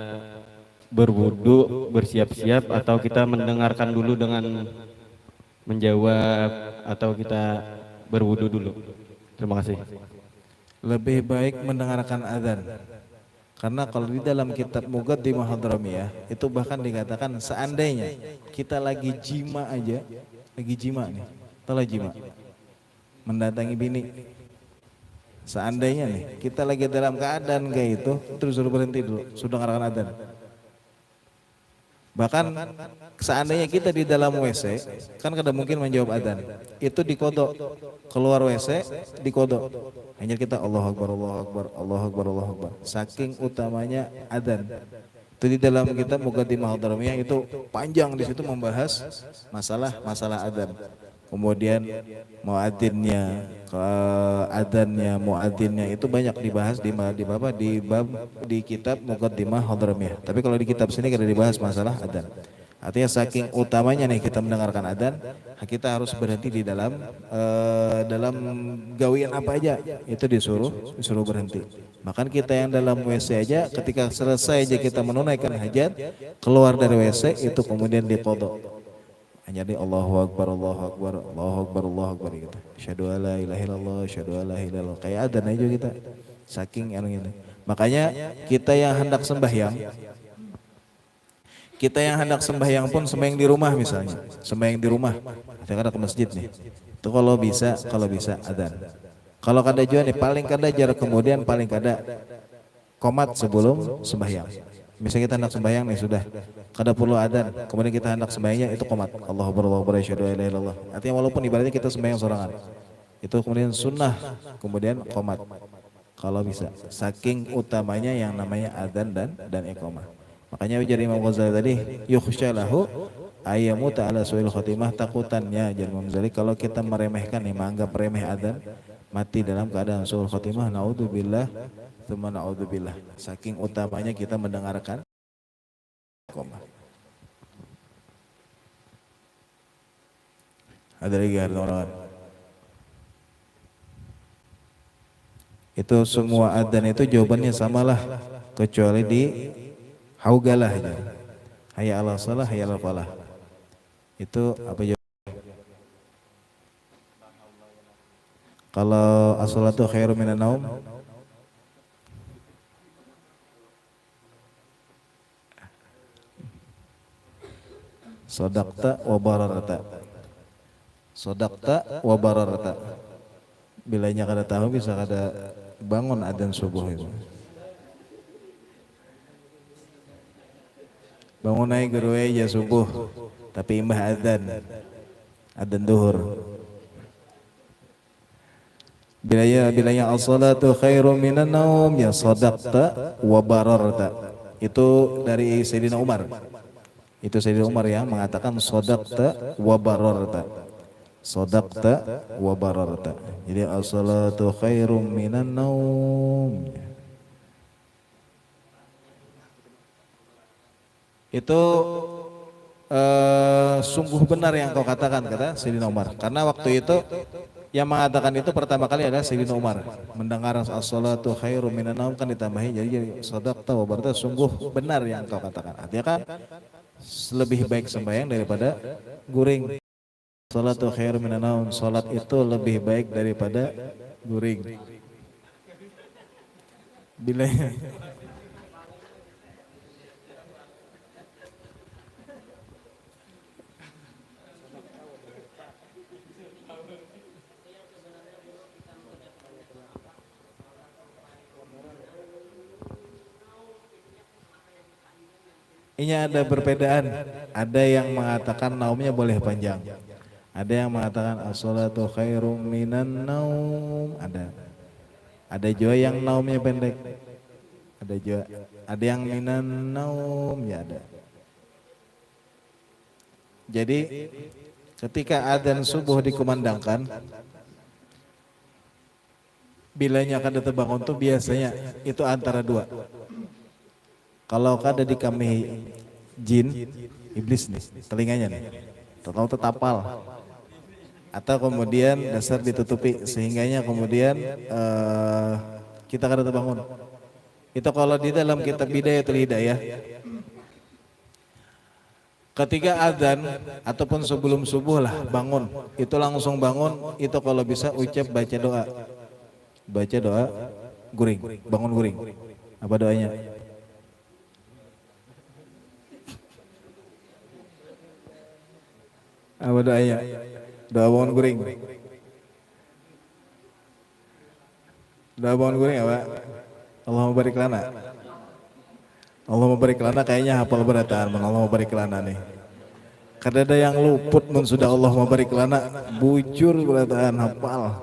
berwudu, bersiap-siap atau kita mendengarkan dulu dengan menjawab atau kita berwudu dulu? Terima kasih. Lebih baik mendengarkan azan. Karena kalau di dalam kitab Muqaddimah Hadramiyah itu bahkan dikatakan seandainya kita lagi jima aja, lagi jima nih, telah jima, mendatangi bini. Seandainya nih kita lagi dalam keadaan kayak itu, terus suruh berhenti dulu, sudah dengarkan adzan. Bahkan seandainya kita di dalam WC, kan kada mungkin menjawab adzan. Itu dikodok, keluar WC dikodok. Hanya kita Allahu Akbar, Allahu Akbar, Allahu Akbar, Allahu Akbar. Saking utamanya adzan. Itu di dalam kitab Muqaddimah Hadramiyah itu panjang, di situ membahas masalah adzan. Kemudian muadzinnya, adzannya, muadzinnya itu banyak dibahas di kitab Muqaddimah Hadramiyah. Tapi kalau di kitab sini kada dibahas masalah adzan. Artinya saking utamanya nih kita mendengarkan adzan, kita harus berhenti di dalam gawian apa aja itu disuruh berhenti. Bahkan kita yang dalam WC aja ketika selesai aja kita menunaikan hajat, keluar dari WC itu kemudian diqodok. Hanya di Allahu Akbar, Allahu Akbar, Allahu Akbar, Allahu Akbar gitu. Asyhadu alla ilaha illallah, asyhadu alla ilaha illallah. Kayak adzan aja kita. Saking anu gitu. Makanya kita yang hendak sembahyang pun sembahyang di rumah misalnya. Sembahyang di rumah. Kita kada ke masjid nih. Itu kalau bisa adzan. Kalau kada juga nih paling kada jarak kemudian paling kada qomat sebelum sembahyang. Misalnya kita hendak sembahyang nih sudah kada perlu adzan, kemudian kita hendak sembahyangnya itu qomat Allahu Akbar, Allahu Akbar, asyhadu alla ilaha illallah. Artinya walaupun ibaratnya kita sembahyang sorangan, Itu kemudian sunnah, kemudian qomat. Kalau bisa, saking utamanya yang namanya adzan dan iqamah. Makanya ujar Imam Ghazali tadi, yukhsha lahu ayyamuta ala su'il khotimah, takutannya ujar Imam Ghazali kalau kita meremehkan nih, menganggap remeh adzan, mati dalam keadaan su'il khotimah, naudzubillah, tsumma naudzubillah. Saking utamanya kita mendengarkan iqamah. Ada lagi teman-teman? Itu semua adzan itu jawabannya samalah kecuali di haugalah aja. Hayya 'alas shalah, hayya 'alal falah. Itu apa jawabannya? Kalau as-salatu khairum minan naum, sodakta wa bararata. Sodakta wa bararata. Bilanya kada tahu bisa kada bangun adzan subuh itu. Bangun naik guru aja subuh, tapi imbah adzan duhur. Bilanya as-salatu khairum minan naum, ya sadaqta wa bararta. Itu dari Sayyidina Umar. Itu Sayyidina Umar yang mengatakan sadaqta wa bararta. Sadaqta wa bararta. Jadi as-salatu khairum minan naum. Itu sungguh benar yang kau katakan, kata Sayyidina Umar. Karena waktu itu yang mengatakan itu pertama kali adalah Sayyidina Umar. Mendengar as-salatu khairum minan naum kan ditambahin jadi sadaqta wa bararta, sungguh benar yang kau katakan. Artinya kan lebih baik sembahyang daripada guring. Salatu khairum minan naum, salat itu lebih baik daripada guring. Bila ini ada perbedaan. Ada yang mengatakan naumnya boleh panjang. Ada yang mengatakan as-salatu khairum minan naum. Ada juga yang naumnya pendek. Ada juga. Ada yang minan naum, ya ada. Jadi ketika adzan subuh dikumandangkan, bilanya kada terbangun tuh biasanya itu antara dua. Kalau kada di kami jin, iblis nih, telinganya nih, atau tetapal, atau kemudian dasar ditutupi sehingganya kemudian kita kada terbangun. Itu kalau di dalam kitab Bidayatul Hidayah, ketika adzan ataupun sebelum subuh lah bangun, itu langsung bangun, itu kalau bisa ucap baca doa guring, bangun guring. Apa doanya? Apa doanya? Doa bangun guring. Doa bangun guring apa? Allahumma barik lana. Allahumma barik lana kayaknya hafal berataan, Allahumma barik lana nih. Kada ada yang luput mun sudah Allahumma barik lana, bujur berataan hafal.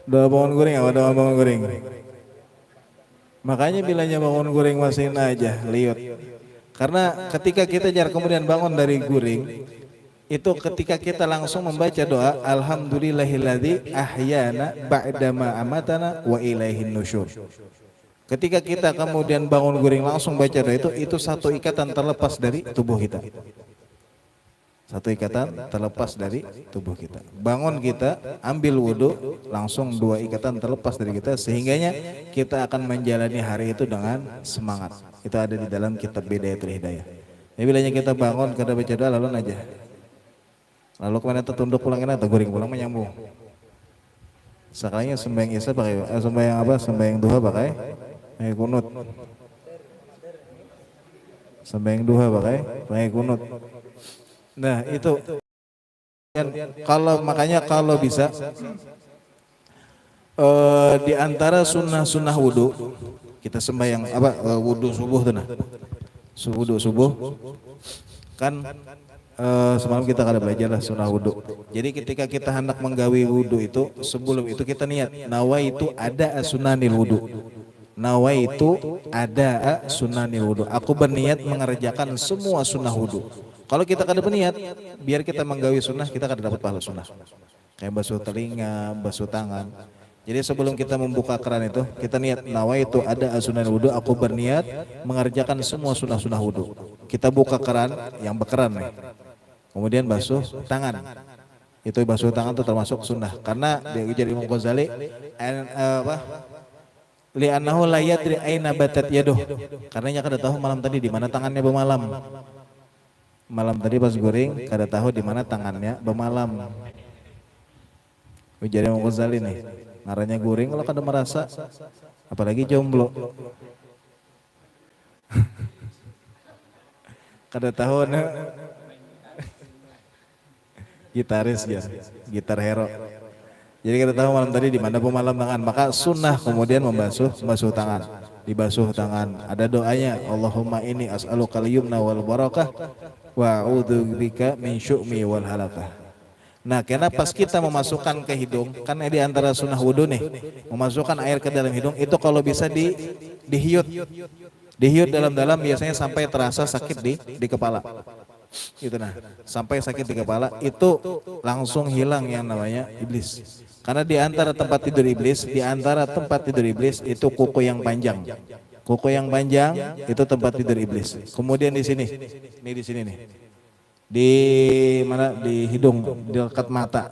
Doa bangun guring apa doa bangun guring? Makanya bilanya bangun guring masih aja liut. Karena ketika kita jar kemudian bangun dari guring, itu ketika kita langsung membaca doa alhamdulillahilladzi ahyana ba'dama amatana wa ilaihin nusyur. Ketika kita kemudian bangun guring langsung baca doa itu satu ikatan terlepas dari tubuh kita. Satu ikatan terlepas dari tubuh kita. Bangun kita, ambil wudhu, langsung dua ikatan terlepas dari kita, sehingganya kita akan menjalani hari itu dengan semangat. Itu ada di dalam kitab Bidayatul Hidayah. Jadi bilanya kita bangun, kada baca doa lalu aja. Lalu kemana tertunduk pulangin atau guring pulang menyambung. Sekalinya sembahyang isya pakai sembahyang apa? Sembahyang duha pakai kunut. Sembahyang duha pakai kunut. Nah, itu makanya kalau bisa di antara sunnah wudu kita sembahyang wudu subuh tuh nah. Wudu subuh kan semalam kita kada belajar lah sunnah wudhu. Jadi ketika kita hendak menggawi wudhu itu, sebelum itu kita niat nawa itu ada sunanil wudhu. Nawa itu ada sunanil wudhu. Aku berniat mengerjakan semua sunnah wudhu. Kalau kita kada berniat, biar kita menggawi sunnah kita kada dapat pahala sunnah. Kayak basuh telinga, basuh tangan. Jadi sebelum kita membuka keran itu, kita niat nawa itu ada sunanil wudhu. Aku berniat mengerjakan semua sunnah-sunnah wudhu. Kita buka keran yang berkeran nih. Kemudian basuh tangan. Itu basuh tangan itu termasuk sunnah. Karena dia ujar Imam Ghazali, li'annahu la yadri aina batat yaduh. Karena dia kada tahu malam tadi di mana tangannya bermalam. Malam tadi pas goreng kada tahu di mana tangannya bermalam. Ujar Imam Ghazali nih, ngaranya goreng kalau kada merasa, apalagi jomblo. Kada tahu nah. Gitaris ya, gitar hero. Jadi kita tahu malam tadi di mana pemalam tangan, maka sunnah kemudian membasuh tangan, dibasuh tangan. Ada doanya, Allahumma inni as'alukal yumna wal barakah wa a'udzubika min syu'mi wal halakah. Nah, karena pas kita memasukkan ke hidung, kan di antara sunnah wudhu nih, memasukkan air ke dalam hidung itu kalau bisa dihiut. Dihiut dalam-dalam biasanya sampai terasa sakit di kepala. Itu nah, sampai sakit di kepala itu langsung hilang yang namanya iblis. Karena di antara tempat tidur iblis, itu kuku yang panjang. Kuku yang panjang itu tempat tidur iblis. Kemudian di sini nih. Di mana? Di hidung, di dekat mata.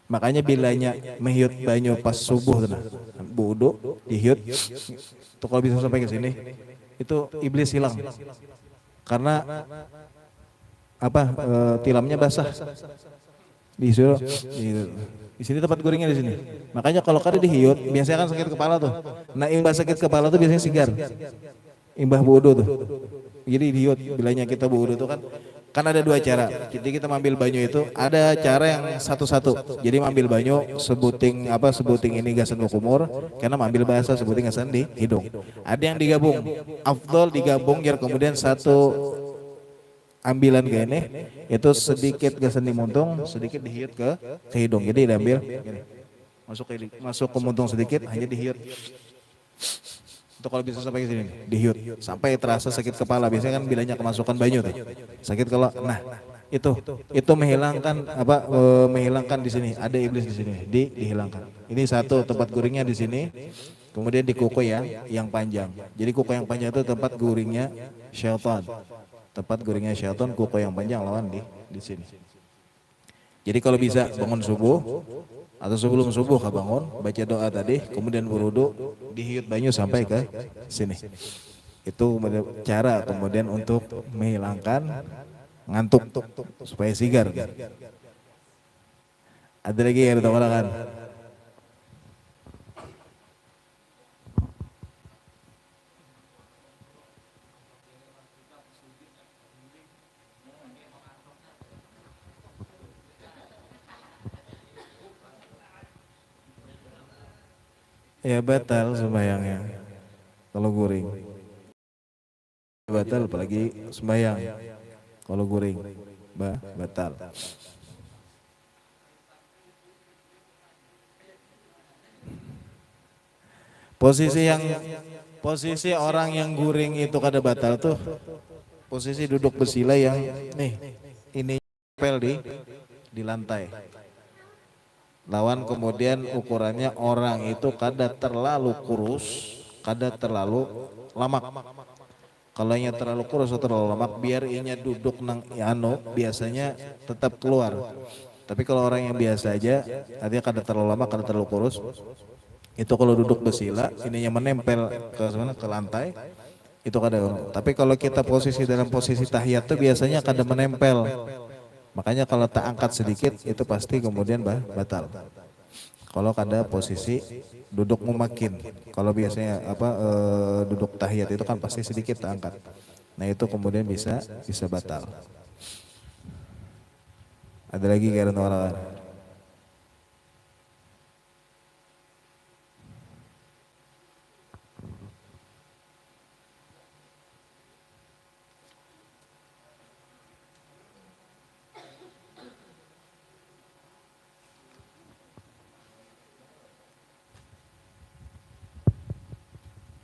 Makanya bilanya menghiut banyu pas subuh tuh nah, wudu dihiut. Itu kalau bisa sampai ke sini, itu iblis hilang. Karena tilamnya basah. Di sini tempat gorengnya di sini. Makanya kalau kada dihiut, biasanya kan sakit kepala tuh. Nah, imbah sakit kepala tuh biasanya sigar. Imbah wudu tuh. Jadi dihiut bilanya kita wudu tuh kan ada dua cara. Jadi kita ambil banyu itu ada cara yang satu-satu. Jadi ambil banyu sebuting ini gasan kumur, karena ambil bahasa sebuting gasan di hidung. Ada yang digabung. Afdol digabung biar kemudian satu ambilan kayak ini itu sedikit gasan di muntung, sedikit dihiut ke hidung. Jadi diambil gini. Masuk ke muntung sedikit hanya dihiut. Itu kalau bisa sampai ke sini, dihiut sampai terasa sakit kepala. Biasanya kan bilanya kemasukan banyu tuh. Sakit kalau itu menghilangkan di sini. Ada iblis di sini, dihilangkan. Ini satu tempat guringnya di sini. Kemudian di kuku yang panjang. Jadi kuku yang panjang itu tempat guringnya syaitan. Tempat guringnya syaitan, kuku yang panjang lawan di sini. Jadi kalau bisa bangun subuh atau sebelum subuh bangun, baca doa tadi, kemudian berwudu, dihiut banyu sampai ke sini. Itu cara kemudian untuk menghilangkan ngantuk supaya sigar. Ada lagi yang ditambahkan? Ya batal sembahyangnya kalau guring. Batal apalagi sembahyang kalau guring. Batal. Posisi orang yang guring itu kada batal tuh posisi duduk bersila yang ini nempel di lantai. Lawan kemudian ukurannya orang itu kada terlalu kurus, kada terlalu lamak. Kalau nya terlalu kurus atau terlalu lemak, biar inya duduk nang biasanya tetap keluar. Tapi kalau orang yang biasa aja, artinya kada terlalu lemak, kada terlalu kurus, itu kalau duduk bersila, ininya menempel ke lantai, itu kada. Tapi kalau kita dalam posisi tahiyat tuh biasanya kada menempel. Makanya kalau tak angkat sedikit, itu pasti kemudian batal. Kalau kada posisi duduk memakin, kalau biasanya duduk tahiyat itu kan pasti sedikit tak angkat. Nah itu kemudian bisa batal. Ada lagi kairan orang.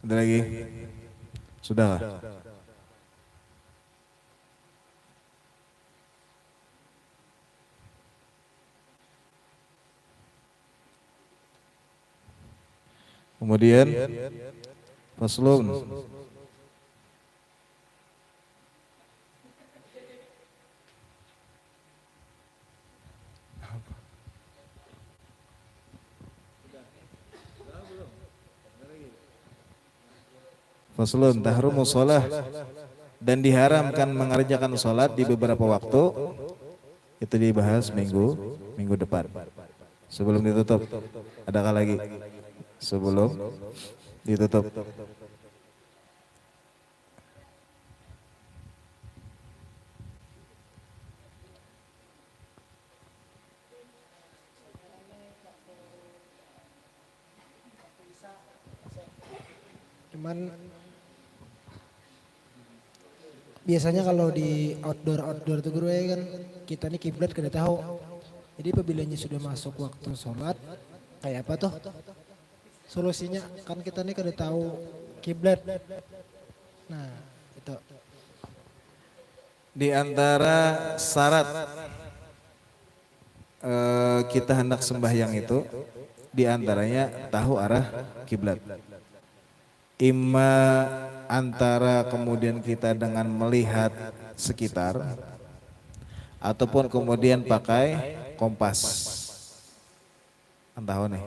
Ada lagi? Sudah lah. Kemudian faslun. Faslun tahrumu shalah dan diharamkan mengerjakan salat di beberapa waktu. Itu dibahas minggu depan. Sebelum ditutup, adakah lagi? Sebelum ditutup. Cuman biasanya kalau di outdoor tuh guru ya kan kita nih kiblat kada tahu. Jadi apabila sudah masuk waktu sholat kayak apa tuh solusinya, kan kita nih kada tahu kiblat. Nah itu Di antara syarat kita hendak sembahyang itu, di antaranya tahu arah kiblat. Imma antara kemudian kita dengan melihat sekitar, ataupun kemudian pakai kompas. Entah nih.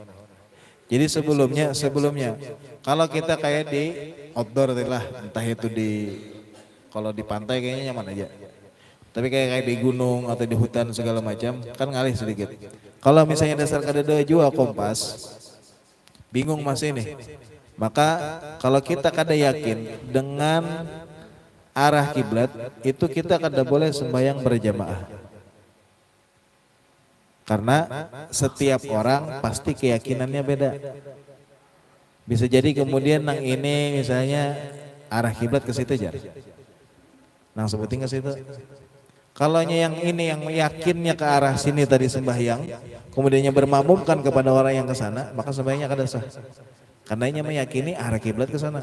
Jadi sebelumnya kalau kita kayak di outdoor lah, entah itu kalau di pantai kayaknya nyaman aja. Tapi kayak di gunung atau di hutan segala macam kan ngalih sedikit. Kalau misalnya dasar kadada jua kompas, bingung masih nih. Maka kalau kita kada yakin dengan arah kiblat, itu kita kada boleh sembahyang berjamaah. Karena setiap orang pasti keyakinannya beda. Bisa jadi kemudian nang ini misalnya arah kiblat ke situ aja. Nang sebutin ke situ. Kalau yang ini yang yakinnya ke arah sini tadi sembahyang, kemudiannya bermakmumkan kepada orang yang ke sana, maka sembahyangnya kada sah. Karena ia meyakini arah kiblat ke sana.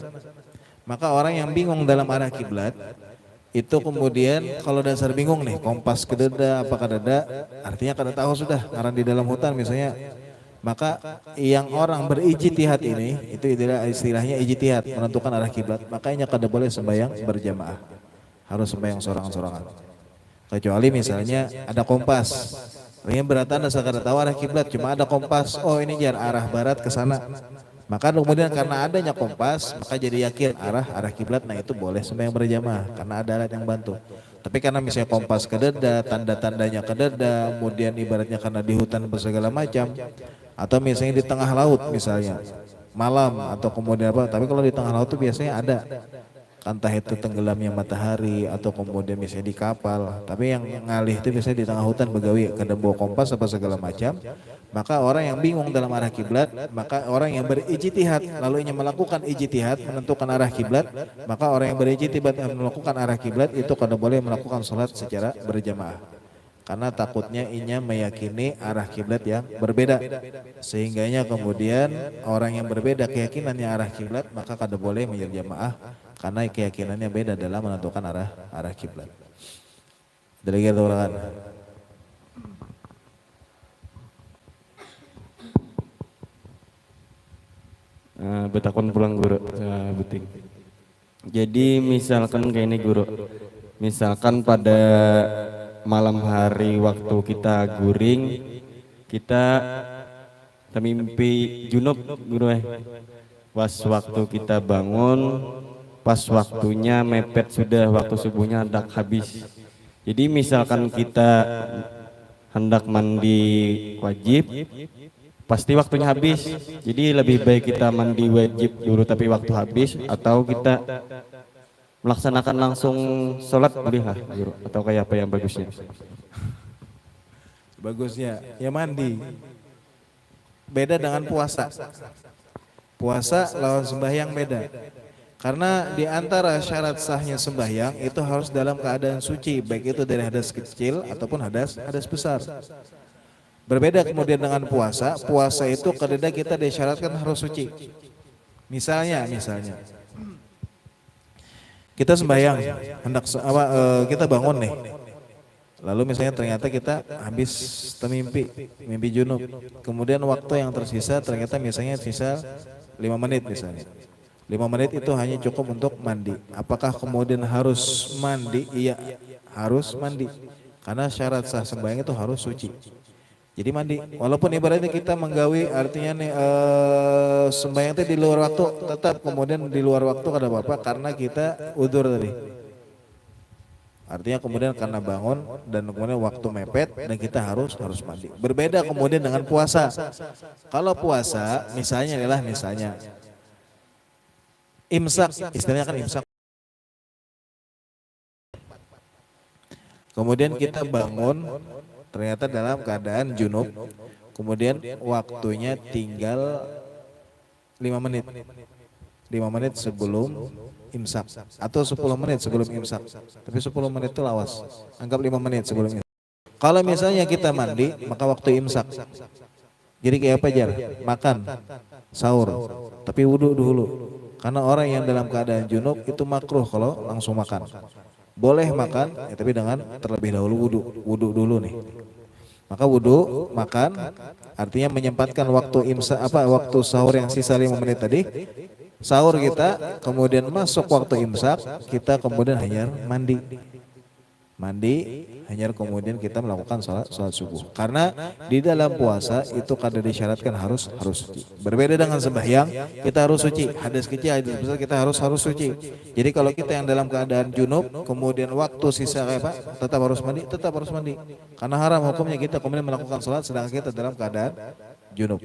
Maka orang yang bingung dalam arah kiblat itu kemudian kalau dasar bingung nih, kompas ke dada apa ke dada, artinya kada tahu sudah ngaran di dalam hutan misalnya. Maka yang orang berijtihad ini itu istilahnya ijtihad, menentukan arah kiblat, makanya kada boleh sembahyang berjamaah. Harus sembahyang sorangan-sorangan. Kecuali misalnya ada kompas. Yang berarti dasar kada tahu arah kiblat, cuma ada kompas. Oh ini jar arah barat ke sana. Maka kemudian karena adanya kompas, maka jadi yakin arah kiblat, nah itu boleh sembahyang berjamaah karena ada alat yang bantu. Tapi karena misalnya kompas ke dada, tanda-tandanya ke dada, kemudian ibaratnya karena di hutan bersegala macam, atau misalnya di tengah laut misalnya, malam atau kemudian apa, tapi kalau di tengah laut itu biasanya ada. Entah itu tenggelamnya matahari atau kemudian misalnya di kapal, tapi yang ngalih itu biasanya di tengah hutan begawi kada bawa kompas apa segala macam. Maka orang yang bingung dalam arah kiblat, maka orang yang berijtihad lalu ingin melakukan ijtihad menentukan arah kiblat, maka orang yang berijtihad melakukan arah kiblat itu kada boleh melakukan salat secara berjamaah. Karena takutnya inya meyakini arah kiblat yang berbeda, sehingganya kemudian orang yang berbeda keyakinannya arah kiblat, maka kada boleh berjamaah karena keyakinannya beda dalam menentukan arah kiblat. Dari kita orang betakon pulang guru buting. Jadi misalkan kayak ini guru, misalkan pada malam hari waktu kita guring, kita mimpi junub guru pas waktu kita bangun, pas waktunya mepet sudah waktu subuhnya hendak habis. Jadi misalkan kita hendak mandi wajib, pasti waktunya habis. Jadi lebih baik kita mandi wajib dulu tapi waktu habis, atau kita melaksanakan langsung sholat boleh lah guru, atau kayak apa yang bagusnya? Bagusnya ya mandi. Beda dengan puasa. Puasa lawan sembahyang beda. Karena di antara syarat sahnya sembahyang itu harus dalam keadaan suci, baik itu dari hadas kecil ataupun hadas besar. Berbeda kemudian dengan puasa. Puasa itu kadang kita disyaratkan harus suci. Misalnya, kita sembahyang, kita bangun nih. Lalu misalnya ternyata kita habis mimpi junub. Kemudian waktu yang tersisa ternyata misalnya sisa 5 menit misalnya. 5 menit itu hanya cukup untuk mandi. Apakah kemudian harus mandi? Iya, harus mandi. Karena syarat sah sembahyang itu harus suci. Jadi mandi, walaupun ibaratnya kita menggawi artinya nih sembahyang itu di luar waktu, tetap kemudian di luar waktu kada apa-apa karena kita udzur tadi. Artinya kemudian karena bangun dan kemudian waktu mepet dan kita harus mandi. Berbeda kemudian dengan puasa. Kalau puasa misalnya imsak, istilahnya kan imsak. Kemudian kita bangun ternyata dalam keadaan junub, kemudian waktunya tinggal 5 menit. 5 menit sebelum imsak atau 10 menit sebelum imsak. Tapi 10 menit itu lawas. Anggap 5 menit sebelum imsak. Kalau misalnya kita mandi, maka waktu imsak. Jadi kayak apa jar? Makan, sahur, tapi wudhu dulu. Karena orang yang dalam keadaan junub itu makruh kalau langsung makan. Boleh makan, ya, tapi dengan terlebih dahulu wudhu dulu nih. Maka wudhu, makan, artinya menyempatkan waktu waktu sahur yang sisa 5 menit tadi. Sahur kita, kemudian masuk waktu imsak, kita kemudian hanya mandi. Hanya kemudian kita melakukan sholat subuh. Karena di dalam puasa itu kada disyaratkan harus suci. Berbeda dengan sembahyang, kita harus suci. Hadas kecil, hadas besar kita harus suci. Jadi kalau kita yang dalam keadaan junub, kemudian waktu sisa kayak apa, tetap harus mandi. Karena haram hukumnya kita kemudian melakukan sholat sedangkan kita dalam keadaan junub.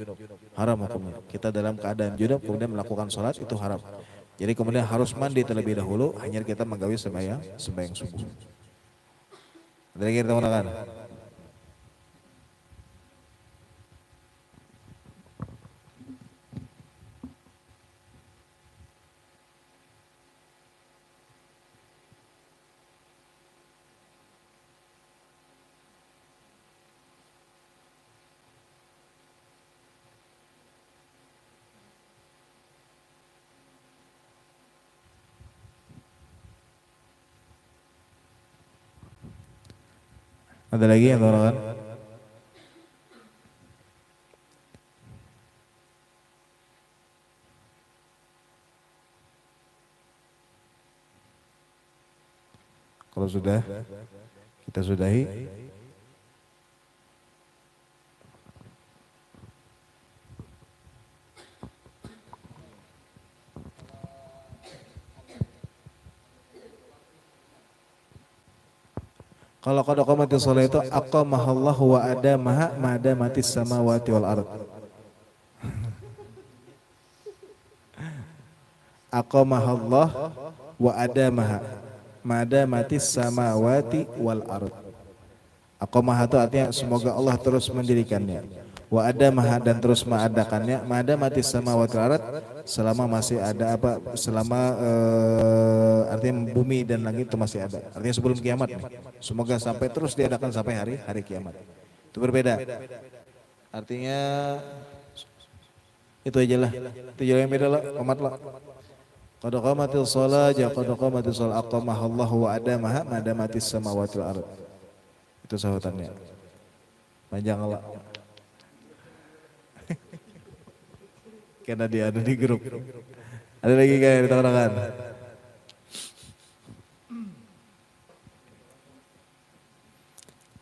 Haram hukumnya. Kita dalam keadaan junub kemudian melakukan sholat itu haram. Jadi kemudian harus mandi terlebih dahulu, hanya kita menggawi sembahyang subuh. Ada lagi kita menggunakan. Ada lagi yang menggunakan? Kalau sudah, kita sudahi. Kalau qad qamatis shalah itu aqamahallahu wa adamaha madamatis samawati wal ard. Aqamahallah wa adamaha madamatis samawati wal ard. Aqamah itu artinya semoga Allah terus mendirikannya. Wa adamaha dan terus mengadakannya madamatis samawati wal ard selama masih ada artinya bumi dan langit itu masih ada. Artinya sebelum kiamat nih. Semoga sampai terus diadakan sampai hari kiamat. Itu berbeda. Artinya itu aja lah. Itu aja yang beda lah, umat lah. Qad qamatis shalah, qad qamatis shalah aqamahallahu wa adamaha madamatis samawati wal ard. Itu sahutannya. Panjang lah. Karena dia ada di grup. Ada lagi kayak ditawarkan.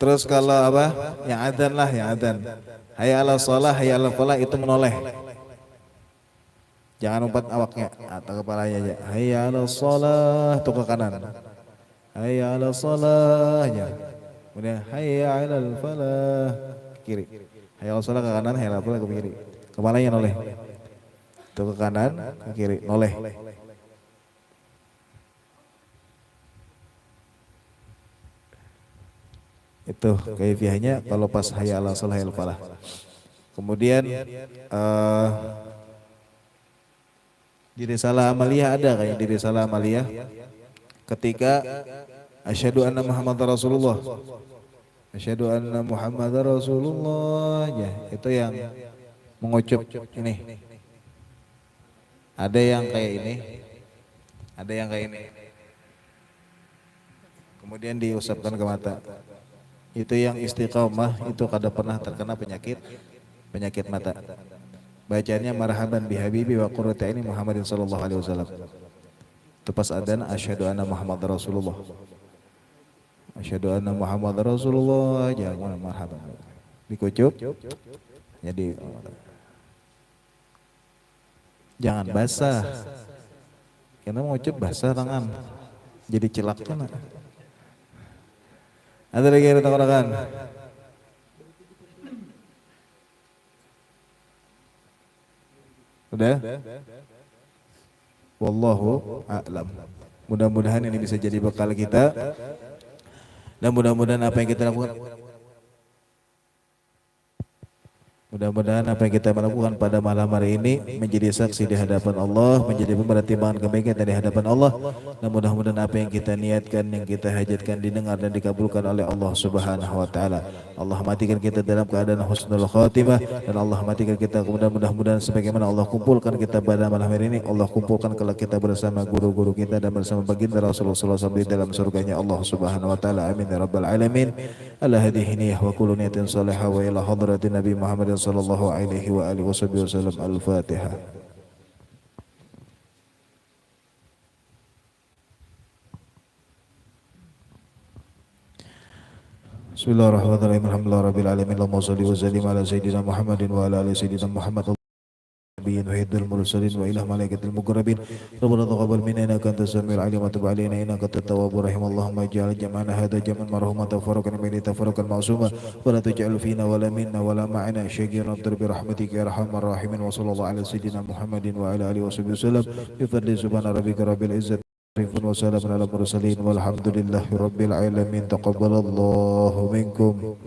Terus kalau apa? Yang adzan lah, yang adzan. Hayya 'alas shalah, hayya 'alal falah itu menoleh. Jangan umpat awaknya atau kepalanya aja. Hayya 'alas shalah itu ke kanan. Hayya 'alas shalah ya. Kemudian hayya 'alal falah kiri. Hayya 'alas shalah ke kanan, hayya 'alal falah ke kiri. Kepalanya noleh. Itu ke kanan, ke kiri, noleh. Itu kaifiahnya kalau pas hayya 'alas shalah hayya 'alal falah. Kemudian di risalah amaliyah ada kayak di risalah amaliyah ketika asyhadu anna Muhammadar Rasulullah. Asyhadu anna Muhammadar Rasulullah ya, itu yang mengucup ini. Ada yang kayak ini, ada yang kayak ini. Kemudian diusapkan ke mata. Itu yang istiqomah, itu kada pernah terkena penyakit mata. Bacanya marhaban bi habibi wa qurrati aini Muhammadin sallallahu alaihi wasallam. Itu pas adzan asyhadu anna Muhammad Rasulullah. Asyhadu anna Muhammad Rasulullah aja marhaban. Dikucup. Jadi jangan basah. Karena mau ucup basah tangan. Jadi celak kan. Ada lagi yang rekan-rekan? Udah? Wallahu a'lam. Mudah-mudahan ini bisa jadi bekal kita. Dan mudah-mudahan apa yang kita lakukan, mudah-mudahan apa yang kita lakukan pada malam hari ini menjadi saksi di hadapan Allah, menjadi pertimbangan kebaikan di hadapan Allah. Dan mudah-mudahan apa yang kita niatkan, yang kita hajatkan didengar dan dikabulkan oleh Allah Subhanahu wa taala. Allah matikan kita dalam keadaan husnul khatimah, dan Allah matikan kita kemudian mudah-mudahan sebagaimana Allah kumpulkan kita pada malam hari ini, Allah kumpulkan kalau kita bersama guru-guru kita dan bersama baginda Rasulullah SAW di dalam surganya Allah Subhanahu wa taala. Amin ya rabbal alamin. Ala hadhihi wa kullu niyatin salihah wa ila hadratin Nabi Muhammadin sallallahu alaihi wa alihi wasallam. Al-Fatihah. Bismillahirrahmanirrahim. Alhamdulillahirabbil alamin. Allahumma shalli wa sallim ala sayyidina Muhammadin wa ala ali sayyidina Muhammad. Nabiyyin wa hidul mursalin wa ila malaikatil muqarrabin. Rabbana taqabbal minna innaka antas samiul alim wa tub alaina innaka antat tawwabur rahim. Allahumma ij'al jam'ana hadha jam'an marhuman tafarraqan min tafarraqan ma'suma wa la taj'al fina wa la minna wa la ma'ana syaghiran bi rahmatika ya arhamar rahimin. Wa sallallahu ala sayyidina Muhammadin wa ala alihi wasallam. Bi fadli subhana rabbika rabbil izzati wa salamun ala mursalin walhamdulillahi rabbil alamin. Taqabbalallahu minkum.